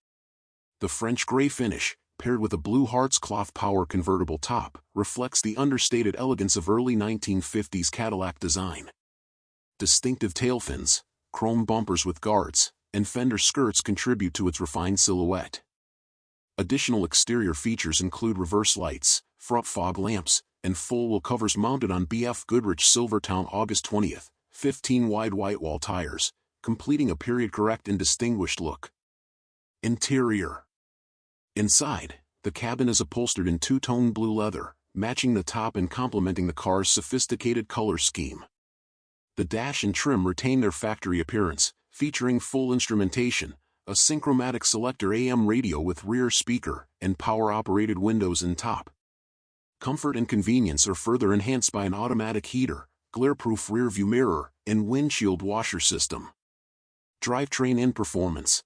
S3: The French gray finish, paired with a blue hearts cloth power convertible top, reflects the understated elegance of early 1950s Cadillac design. Distinctive tail fins, chrome bumpers with guards, and fender skirts contribute to its refined silhouette. Additional exterior features include reverse lights, front fog lamps, and full wheel covers mounted on BF Goodrich Silvertown August 20th, 15 wide white wall tires, completing a period-correct and distinguished look. Interior. Inside, the cabin is upholstered in two-tone blue leather, matching the top and complementing the car's sophisticated color scheme. The dash and trim retain their factory appearance, featuring full instrumentation, a synchromatic selector AM radio with rear speaker, and power-operated windows and top. Comfort and convenience are further enhanced by an automatic heater, glare-proof rear-view mirror, and windshield washer system. Drivetrain and performance.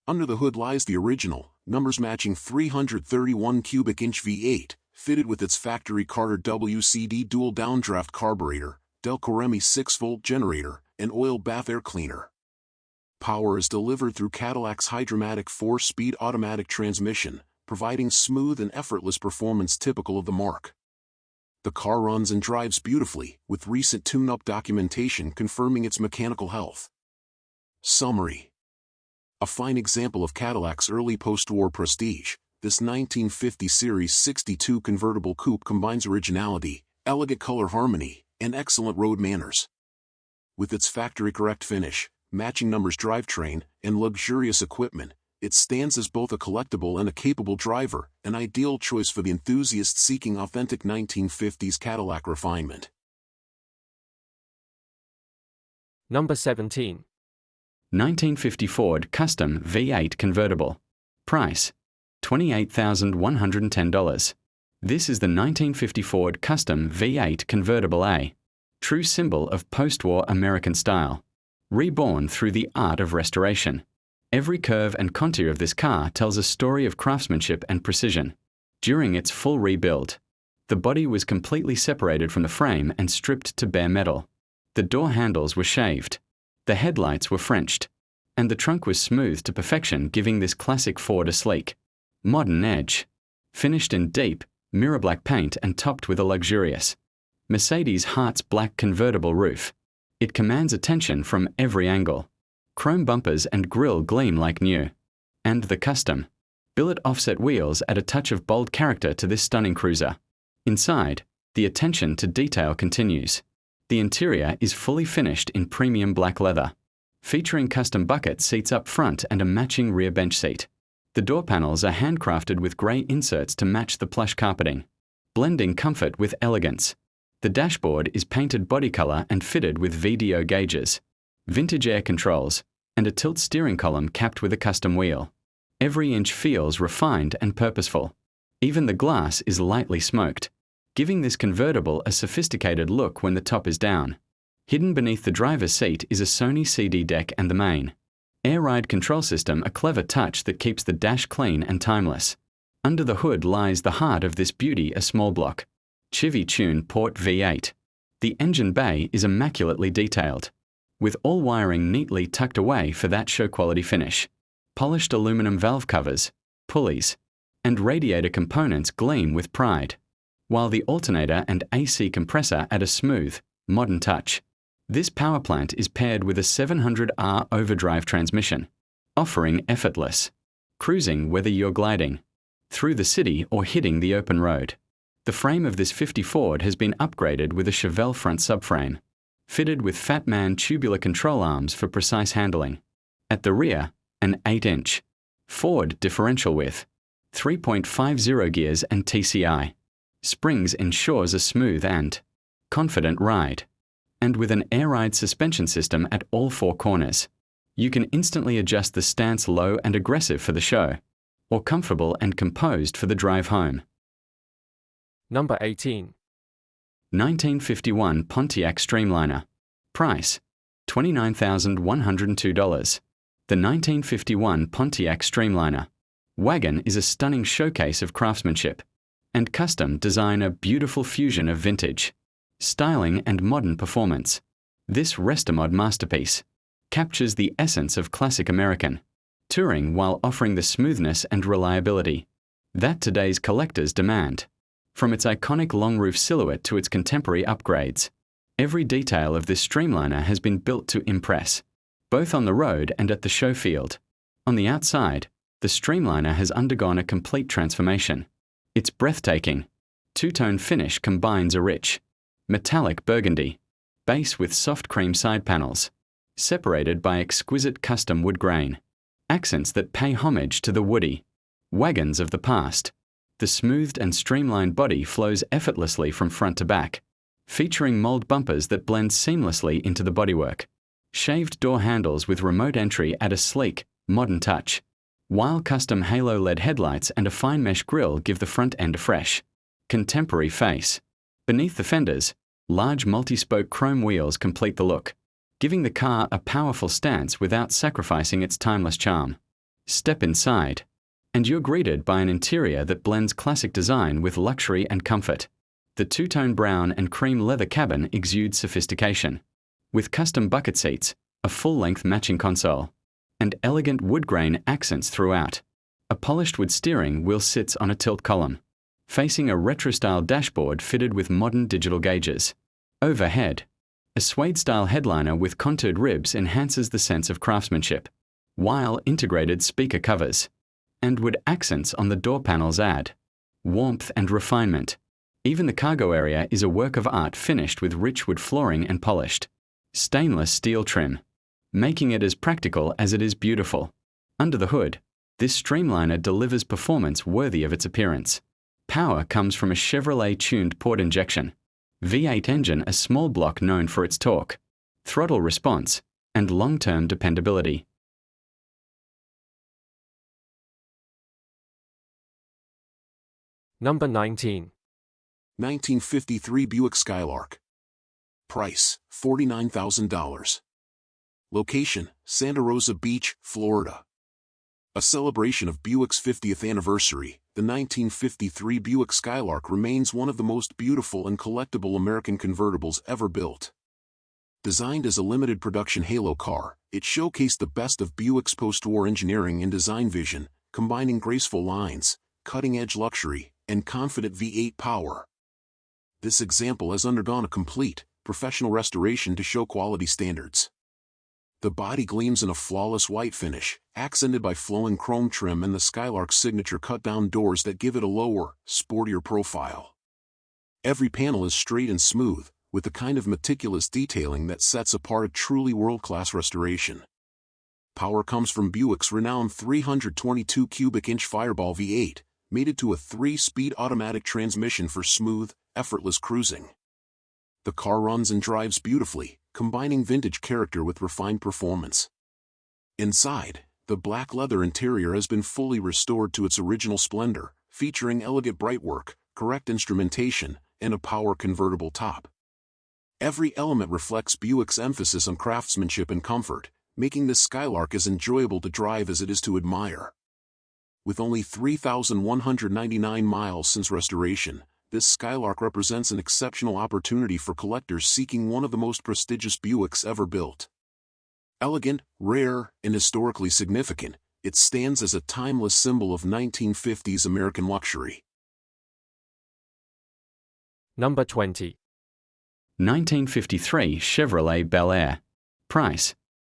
S3: Under the hood lies the original, numbers-matching 331 cubic inch V8, fitted with its factory Carter WCD dual downdraft carburetor, Delco Remy 6-volt generator, and oil bath air cleaner. Power is delivered through Cadillac's Hydromatic 4-speed automatic transmission, providing smooth and effortless performance typical of the marque. The car runs and drives beautifully, with recent tune-up documentation confirming its mechanical health. Summary. A fine example of Cadillac's early post-war prestige, this 1950 Series 62 convertible coupe combines originality, elegant color harmony, and excellent road manners. With its factory-correct finish, matching numbers drivetrain, and luxurious equipment, it stands as both a collectible and a capable driver, an ideal choice for the enthusiast seeking authentic 1950s Cadillac refinement.
S2: Number 17.
S4: 1950 Ford Custom V8 Convertible. Price, $28,110. This is the 1950 Ford Custom V8 Convertible A, true symbol of post-war American style. Reborn through the art of restoration. Every curve and contour of this car tells a story of craftsmanship and precision. During its full rebuild, the body was completely separated from the frame and stripped to bare metal. The door handles were shaved. The headlights were Frenched. And the trunk was smoothed to perfection, giving this classic Ford a sleek, modern edge. Finished in deep, mirror black paint and topped with a luxurious Mercedes Hearts black convertible roof. It commands attention from every angle. Chrome bumpers and grille gleam like new. And the custom billet offset wheels add a touch of bold character to this stunning cruiser. Inside, the attention to detail continues. The interior is fully finished in premium black leather, featuring custom bucket seats up front and a matching rear bench seat. The door panels are handcrafted with grey inserts to match the plush carpeting, blending comfort with elegance. The dashboard is painted body color and fitted with VDO gauges, vintage air controls, and a tilt steering column capped with a custom wheel. Every inch feels refined and purposeful. Even the glass is lightly smoked, giving this convertible a sophisticated look when the top is down. Hidden beneath the driver's seat is a Sony CD deck and the main air ride control system, a clever touch that keeps the dash clean and timeless. Under the hood lies the heart of this beauty, a small block Chevy Tune Port V8. The engine bay is immaculately detailed, with all wiring neatly tucked away for that show-quality finish. Polished aluminum valve covers, pulleys, and radiator components gleam with pride, while the alternator and AC compressor add a smooth, modern touch. This power plant is paired with a 700R overdrive transmission, offering effortless cruising whether you're gliding through the city or hitting the open road. The frame of this 50 Ford has been upgraded with a Chevelle front subframe, fitted with Fatman tubular control arms for precise handling. At the rear, an 8-inch Ford differential with 3.50 gears and TCI. Springs ensures a smooth and confident ride. And with an air ride suspension system at all four corners, you can instantly adjust the stance low and aggressive for the show, or comfortable and composed for the drive home.
S2: Number 18.
S4: 1951 Pontiac Streamliner. Price, $29,102. The 1951 Pontiac Streamliner wagon is a stunning showcase of craftsmanship and custom design, a beautiful fusion of vintage, styling and modern performance. This Restomod masterpiece captures the essence of classic American touring while offering the smoothness and reliability that today's collectors demand. From its iconic long roof silhouette to its contemporary upgrades, every detail of this Streamliner has been built to impress, both on the road and at the show field. On the outside, the Streamliner has undergone a complete transformation. Its breathtaking two-tone finish combines a rich, metallic burgundy base with soft cream side panels, separated by exquisite custom wood grain, accents that pay homage to the Woody wagons of the past. The smoothed and streamlined body flows effortlessly from front to back, featuring mold bumpers that blend seamlessly into the bodywork. Shaved door handles with remote entry add a sleek, modern touch, while custom halo LED headlights and a fine mesh grille give the front end a fresh, contemporary face. Beneath the fenders, large multi-spoke chrome wheels complete the look, giving the car a powerful stance without sacrificing its timeless charm. Step inside, and you're greeted by an interior that blends classic design with luxury and comfort. The two-tone brown and cream leather cabin exudes sophistication, with custom bucket seats, a full-length matching console, and elegant wood grain accents throughout. A polished wood steering wheel sits on a tilt column, facing a retro-style dashboard fitted with modern digital gauges. Overhead, a suede-style headliner with contoured ribs enhances the sense of craftsmanship, while integrated speaker covers and wood accents on the door panels add warmth and refinement. Even the cargo area is a work of art finished with rich wood flooring and polished stainless steel trim, making it as practical as it is beautiful. Under the hood, this Streamliner delivers performance worthy of its appearance. Power comes from a Chevrolet-tuned port injection V8 engine, a small block known for its torque, throttle response, and long-term dependability.
S2: Number 19.
S3: 1953 Buick Skylark. Price, $49,000. Location, Santa Rosa Beach, Florida. A celebration of Buick's 50th anniversary, the 1953 Buick Skylark remains one of the most beautiful and collectible American convertibles ever built. Designed as a limited production halo car, it showcased the best of Buick's post-war engineering and design vision, combining graceful lines, cutting-edge luxury, and confident V8 power. This example has undergone a complete, professional restoration to show quality standards. The body gleams in a flawless white finish, accented by flowing chrome trim and the Skylark's signature cut-down doors that give it a lower, sportier profile. Every panel is straight and smooth, with the kind of meticulous detailing that sets apart a truly world-class restoration. Power comes from Buick's renowned 322 cubic inch Fireball V8, mated to a 3-speed automatic transmission for smooth, effortless cruising. The car runs and drives beautifully, combining vintage character with refined performance. Inside, the black leather interior has been fully restored to its original splendor, featuring elegant brightwork, correct instrumentation, and a power convertible top. Every element reflects Buick's emphasis on craftsmanship and comfort, making this Skylark as enjoyable to drive as it is to admire. With only 3,199 miles since restoration, this Skylark represents an exceptional opportunity for collectors seeking one of the most prestigious Buicks ever built. Elegant, rare, and historically significant, it stands as a timeless symbol of 1950s American luxury.
S2: Number 20.
S4: 1953 Chevrolet Bel Air. Price: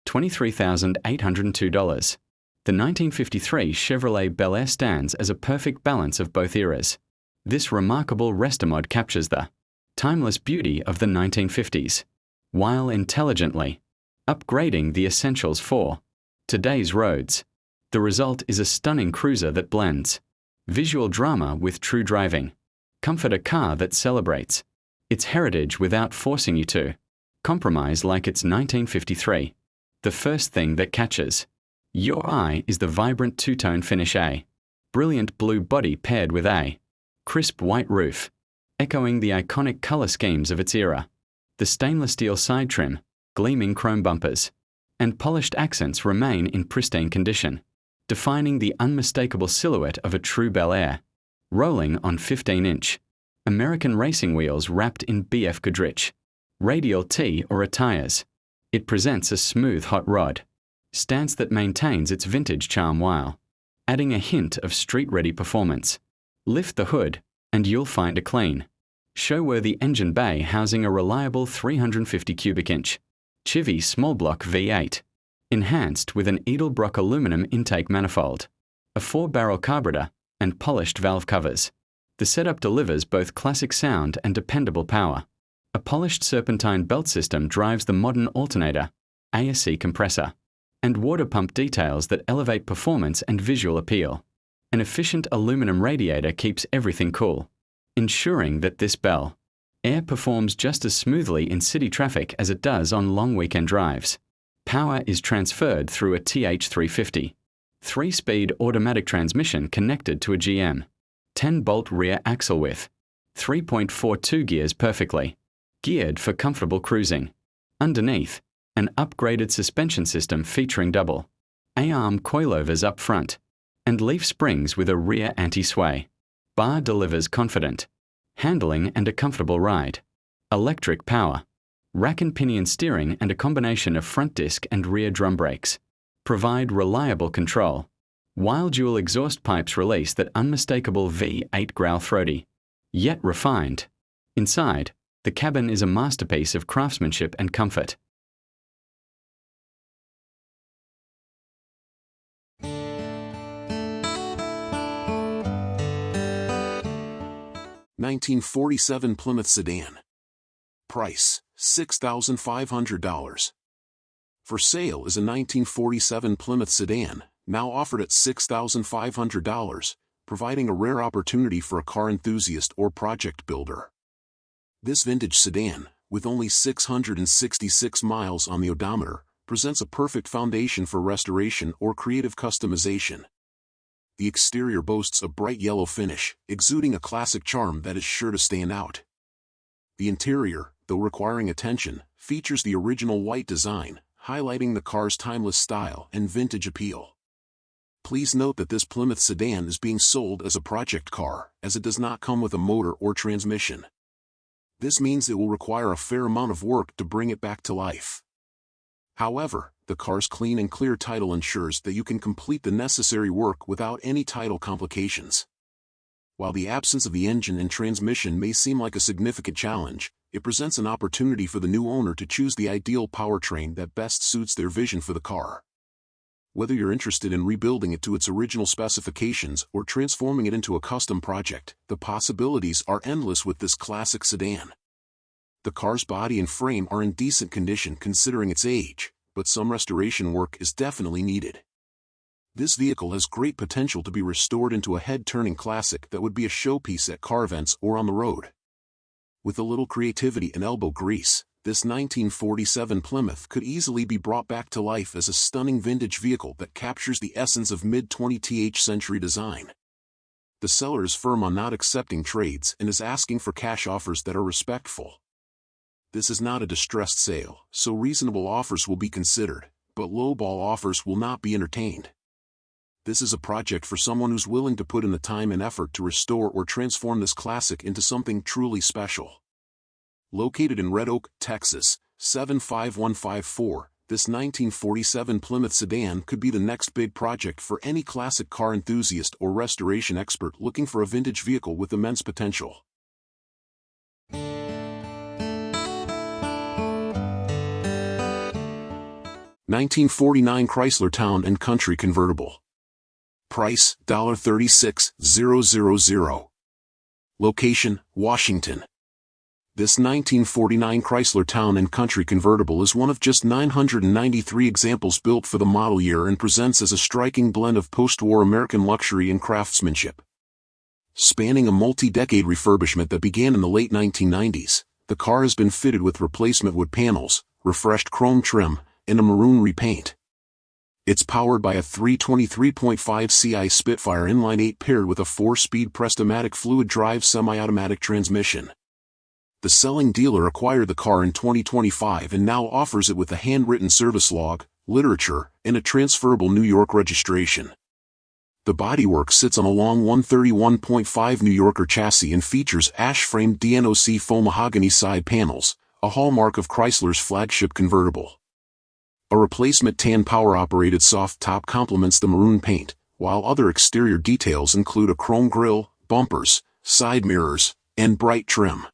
S4: $23,802. The 1953 Chevrolet Bel Air stands as a perfect balance of both eras. This remarkable restomod captures the timeless beauty of the 1950s, while intelligently upgrading the essentials for today's roads. The result is a stunning cruiser that blends visual drama with true driving. Comfort a car that celebrates its heritage without forcing you to compromise like it's 1953. The first thing that catches your eye is the vibrant two-tone finish: a brilliant blue body paired with a crisp white roof, echoing the iconic color schemes of its era. The stainless steel side trim, gleaming chrome bumpers, and polished accents remain in pristine condition, defining the unmistakable silhouette of a true Bel Air. Rolling on 15-inch American racing wheels wrapped in BF Goodrich radial T or A tires, it presents a smooth hot rod stance that maintains its vintage charm while adding a hint of street-ready performance. Lift the hood, and you'll find a clean, show-worthy engine bay housing a reliable 350 cubic inch Chevy small block V8, enhanced with an Edelbrock aluminum intake manifold, a 4-barrel carburetor, and polished valve covers. The setup delivers both classic sound and dependable power. A polished serpentine belt system drives the modern alternator, ASC compressor, and water pump details that elevate performance and visual appeal. An efficient aluminum radiator keeps everything cool, ensuring that this Bel Air performs just as smoothly in city traffic as it does on long weekend drives. Power is transferred through a TH350, 3-speed automatic transmission connected to a GM 10-bolt rear axle with 3.42 gears perfectly geared for comfortable cruising. Underneath, an upgraded suspension system featuring double A-arm coilovers up front and leaf springs with a rear anti-sway bar delivers confident handling and a comfortable ride. Electric power, rack and pinion steering, and a combination of front disc and rear drum brakes provide reliable control, while dual exhaust pipes release that unmistakable V8 growl throaty, yet refined. Inside, the cabin is a masterpiece of craftsmanship and comfort.
S3: (1947) Plymouth sedan. Price: $6,500. For sale is a 1947 Plymouth sedan, now offered at $6,500, providing a rare opportunity for a car enthusiast or project builder. This vintage sedan, with only 666 miles on the odometer, presents a perfect foundation for restoration or creative customization. The exterior boasts a bright yellow finish, exuding a classic charm that is sure to stand out. The interior, though requiring attention, features the original white design, highlighting the car's timeless style and vintage appeal. Please note that this Plymouth sedan is being sold as a project car, as it does not come with a motor or transmission. This means it will require a fair amount of work to bring it back to life. However, the car's clean and clear title ensures that you can complete the necessary work without any title complications. While the absence of the engine and transmission may seem like a significant challenge, it presents an opportunity for the new owner to choose the ideal powertrain that best suits their vision for the car. Whether you're interested in rebuilding it to its original specifications or transforming it into a custom project, the possibilities are endless with this classic sedan. The car's body and frame are in decent condition considering its age, but some restoration work is definitely needed. This vehicle has great potential to be restored into a head-turning classic that would be a showpiece at car events or on the road. With a little creativity and elbow grease, this 1947 Plymouth could easily be brought back to life as a stunning vintage vehicle that captures the essence of mid-20th century design. The seller is firm on not accepting trades and is asking for cash offers that are respectful. This is not a distressed sale, so reasonable offers will be considered, but lowball offers will not be entertained. This is a project for someone who's willing to put in the time and effort to restore or transform this classic into something truly special. Located in Red Oak, Texas, 75154, this 1947 Plymouth sedan could be the next big project for any classic car enthusiast or restoration expert looking for a vintage vehicle with immense potential. (1949) Chrysler Town & Country Convertible. Price, $36,000. Location, Washington. This 1949 Chrysler Town & Country Convertible is one of just 993 examples built for the model year and presents as a striking blend of post-war American luxury and craftsmanship. Spanning a multi-decade refurbishment that began in the late 1990s, the car has been fitted with replacement wood panels, refreshed chrome trim, and a maroon repaint. It's powered by a 323.5 CI Spitfire inline-8 paired with a 4-speed Prest-O-Matic fluid drive semi-automatic transmission. The selling dealer acquired the car in 2025 and now offers it with a handwritten service log, literature, and a transferable New York registration. The bodywork sits on a long 131.5 New Yorker chassis and features ash-framed DNOC faux mahogany side panels, a hallmark of Chrysler's flagship convertible. A replacement tan power-operated soft top complements the maroon paint, while other exterior details include a chrome grille, bumpers, side mirrors, and bright trim.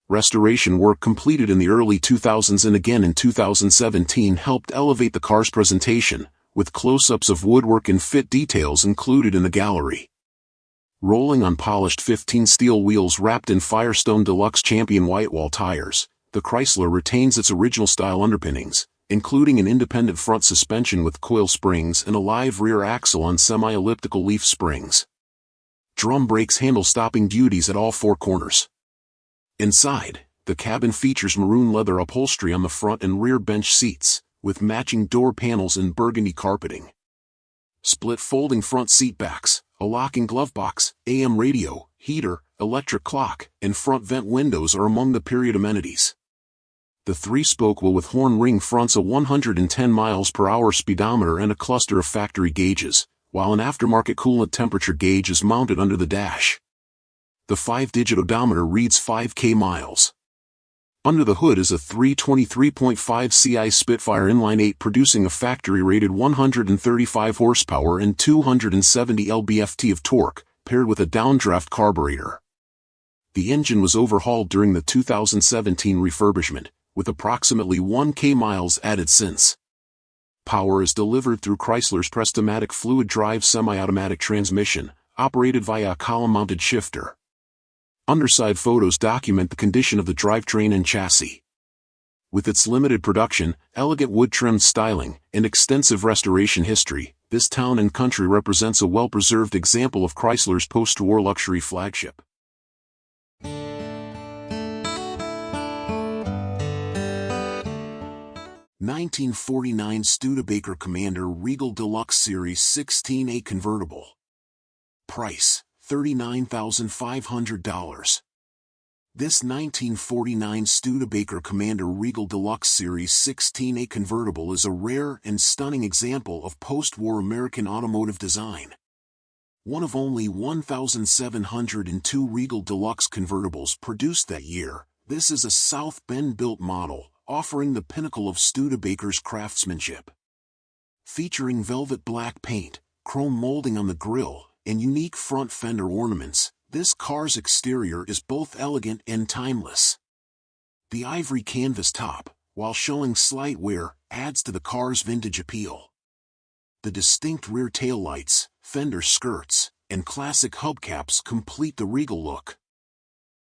S3: Restoration work completed in the early 2000s and again in 2017 helped elevate the car's presentation, with close-ups of woodwork and fit details included in the gallery. Rolling on polished 15 steel wheels wrapped in Firestone Deluxe Champion whitewall tires, the Chrysler retains its original style underpinnings, including an independent front suspension with coil springs and a live rear axle on semi-elliptical leaf springs. Drum brakes handle stopping duties at all 4 corners. Inside, the cabin features maroon leather upholstery on the front and rear bench seats, with matching door panels and burgundy carpeting. Split folding front seat backs, a locking glove box, AM radio, heater, electric clock, and front vent windows are among the period amenities. The 3-spoke wheel with horn ring fronts a 110 miles per hour speedometer and a cluster of factory gauges, while an aftermarket coolant temperature gauge is mounted under the dash. The 5-digit odometer reads 5K miles. Under the hood is a 323.5 CI Spitfire inline-8 producing a factory-rated 135 horsepower and 270 lb-ft of torque, paired with a downdraft carburetor. The engine was overhauled during the 2017 refurbishment, with approximately 1K miles added since. Power is delivered through Chrysler's Prest-O-Matic fluid drive semi-automatic transmission, operated via a column-mounted shifter. Underside photos document the condition of the drivetrain and chassis. With its limited production, elegant wood-trimmed styling, and extensive restoration history, this Town & Country represents a well-preserved example of Chrysler's post-war luxury flagship. 1949 Studebaker Commander Regal Deluxe Series 16A Convertible. Price, $39,500. This 1949 Studebaker Commander Regal Deluxe Series 16A Convertible is a rare and stunning example of post-war American automotive design. One of only 1,702 Regal Deluxe convertibles produced that year, this is a South Bend-built model, offering the pinnacle of Studebaker's craftsmanship. Featuring velvet black paint, chrome molding on the grille, and unique front fender ornaments, this car's exterior is both elegant and timeless. The ivory canvas top, while showing slight wear, adds to the car's vintage appeal. The distinct rear taillights, fender skirts, and classic hubcaps complete the regal look.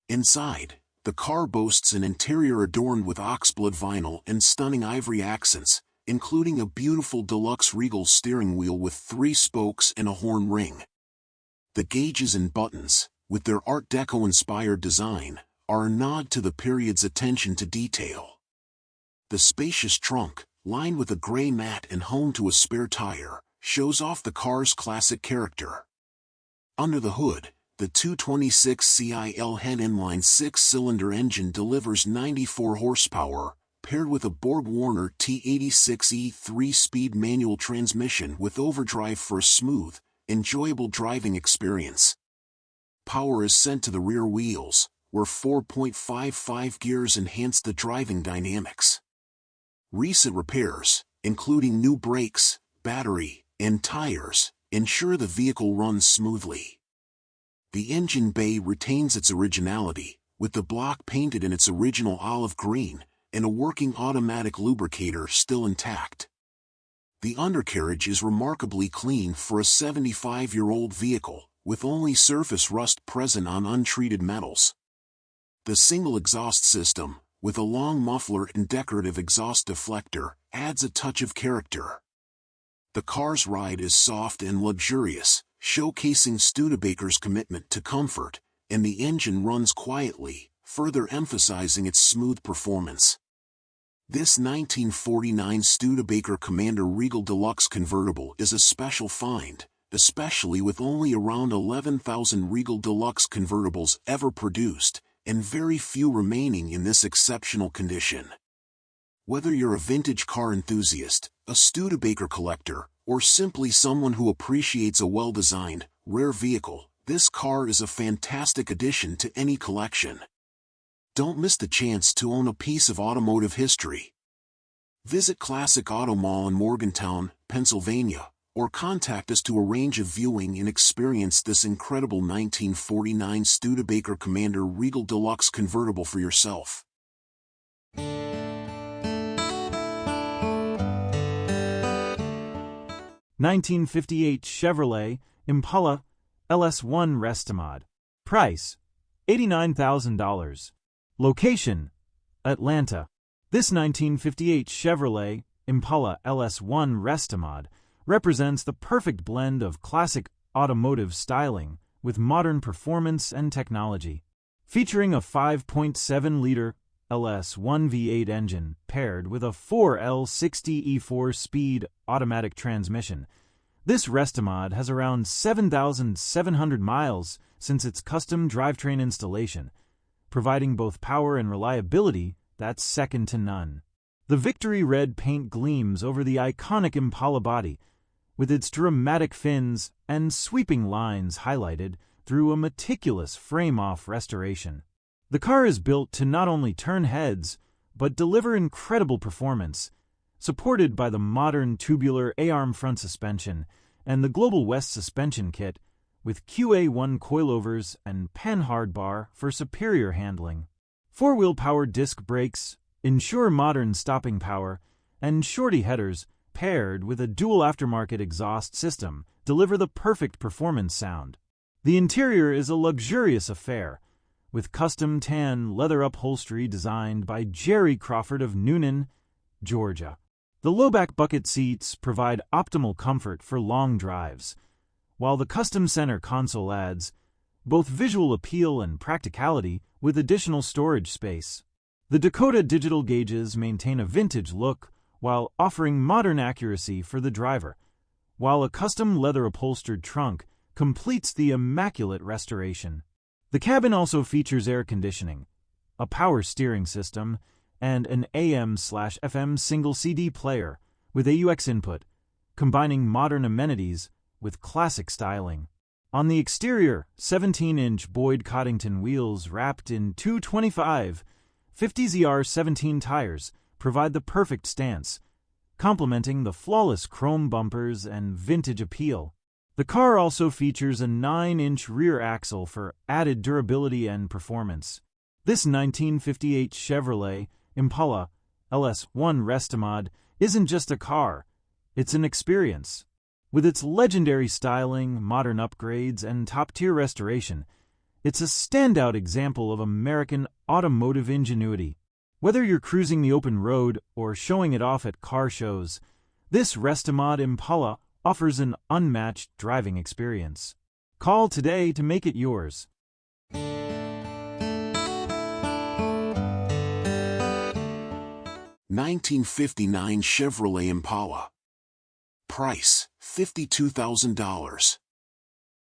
S3: Inside, the car boasts an interior adorned with oxblood vinyl and stunning ivory accents, including a beautiful deluxe regal steering wheel with 3 spokes and a horn ring. The gauges and buttons, with their Art Deco-inspired design, are a nod to the period's attention to detail. The spacious trunk, lined with a gray mat and home to a spare tire, shows off the car's classic character. Under the hood, the 226 CIL head inline 6-cylinder engine delivers 94 horsepower, paired with a Borg-Warner T86E 3-speed manual transmission with overdrive for a smooth, enjoyable driving experience. Power is sent to the rear wheels, where 4.55 gears enhance the driving dynamics. Recent repairs, including new brakes, battery, and tires, ensure the vehicle runs smoothly. The engine bay retains its originality, with the block painted in its original olive green, and a working automatic lubricator still intact. The undercarriage is remarkably clean for a 75-year-old vehicle, with only surface rust present on untreated metals. The single exhaust system, with a long muffler and decorative exhaust deflector, adds a touch of character. The car's ride is soft and luxurious, showcasing Studebaker's commitment to comfort, and the engine runs quietly, further emphasizing its smooth performance. This 1949 Studebaker Commander Regal Deluxe convertible is a special find, especially with only around 11,000 Regal Deluxe convertibles ever produced, and very few remaining in this exceptional condition. Whether you're a vintage car enthusiast, a Studebaker collector, or simply someone who appreciates a well-designed, rare vehicle, this car is a fantastic addition to any collection. Don't miss the chance to own a piece of automotive history. Visit Classic Auto Mall in Morgantown, Pennsylvania, or contact us to arrange a viewing and experience this incredible 1949 Studebaker Commander Regal Deluxe convertible for yourself.
S5: 1958 Chevrolet Impala LS1 Restomod. Price $89,000. Location Atlanta. This 1958 Chevrolet Impala LS1 Restomod represents the perfect blend of classic automotive styling with modern performance and technology. Featuring a 5.7-liter LS1 V8 engine paired with a 4L60 E4-speed automatic transmission, this Restomod has around 7,700 miles since its custom drivetrain installation, providing both power and reliability that's second to none. The Victory Red paint gleams over the iconic Impala body, with its dramatic fins and sweeping lines highlighted through a meticulous frame-off restoration. The car is built to not only turn heads, but deliver incredible performance, supported by the modern tubular A-arm front suspension and the Global West suspension kit, with QA1 coilovers and panhard bar for superior handling. Four-wheel power disc brakes ensure modern stopping power, and shorty headers, paired with a dual aftermarket exhaust system, deliver the perfect performance sound. The interior is a luxurious affair, with custom tan leather upholstery designed by Jerry Crawford of Noonan, Georgia. The low-back bucket seats provide optimal comfort for long drives, while the custom center console adds both visual appeal and practicality with additional storage space. The Dakota digital gauges maintain a vintage look while offering modern accuracy for the driver, while a custom leather-upholstered trunk completes the immaculate restoration. The cabin also features air conditioning, a power steering system, and an AM/FM single CD player with AUX input, combining modern amenities with classic styling. On the exterior, 17-inch Boyd Coddington wheels wrapped in 225 50ZR17 tires provide the perfect stance, complementing the flawless chrome bumpers and vintage appeal. The car also features a 9-inch rear axle for added durability and performance. This 1958 Chevrolet Impala LS1 Restomod isn't just a car, it's an experience. With its legendary styling, modern upgrades, and top-tier restoration, it's a standout example of American automotive ingenuity. Whether you're cruising the open road or showing it off at car shows, this Restomod Impala offers an unmatched driving experience. Call today to make it yours.
S3: 1959 Chevrolet Impala. Price, $52,000.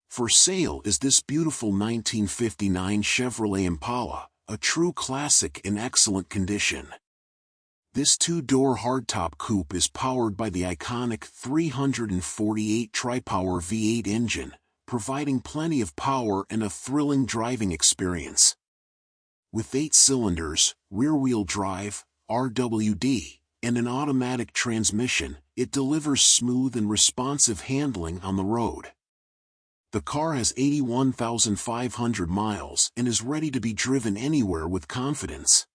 S3: For sale is this beautiful 1959 Chevrolet Impala, a true classic in excellent condition. This two-door hardtop coupe is powered by the iconic 348 tri-power V8 engine, providing plenty of power and a thrilling driving experience. With 8 cylinders, rear-wheel drive, RWD, and an automatic transmission, it delivers smooth and responsive handling on the road. The car has 81,500 miles and is ready to be driven anywhere with confidence.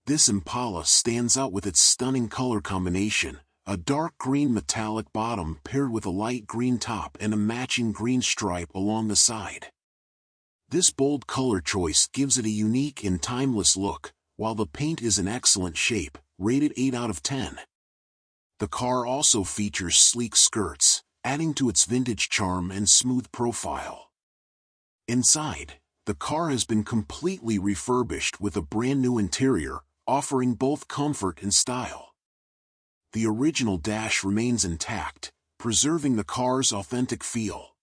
S3: This Impala stands out with its stunning color combination, a dark green metallic bottom paired with a light green top and a matching green stripe along the side. This bold color choice gives it a unique and timeless look, while the paint is in excellent shape, rated 8 out of 10. The car also features sleek skirts, adding to its vintage charm and smooth profile. Inside, the car has been completely refurbished with a brand new interior, offering both comfort and style. The original dash remains intact, preserving the car's authentic feel.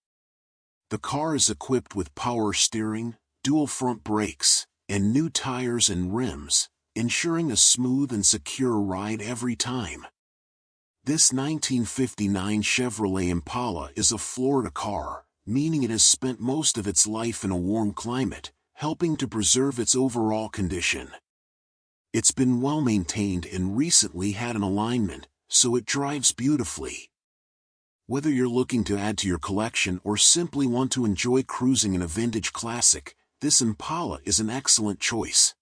S3: The car is equipped with power steering, dual front brakes, and new tires and rims, ensuring a smooth and secure ride every time. This 1959 Chevrolet Impala is a Florida car, meaning it has spent most of its life in a warm climate, helping to preserve its overall condition. It's been well maintained and recently had an alignment, so it drives beautifully. Whether you're looking to add to your collection or simply want to enjoy cruising in a vintage classic, this Impala is an excellent choice.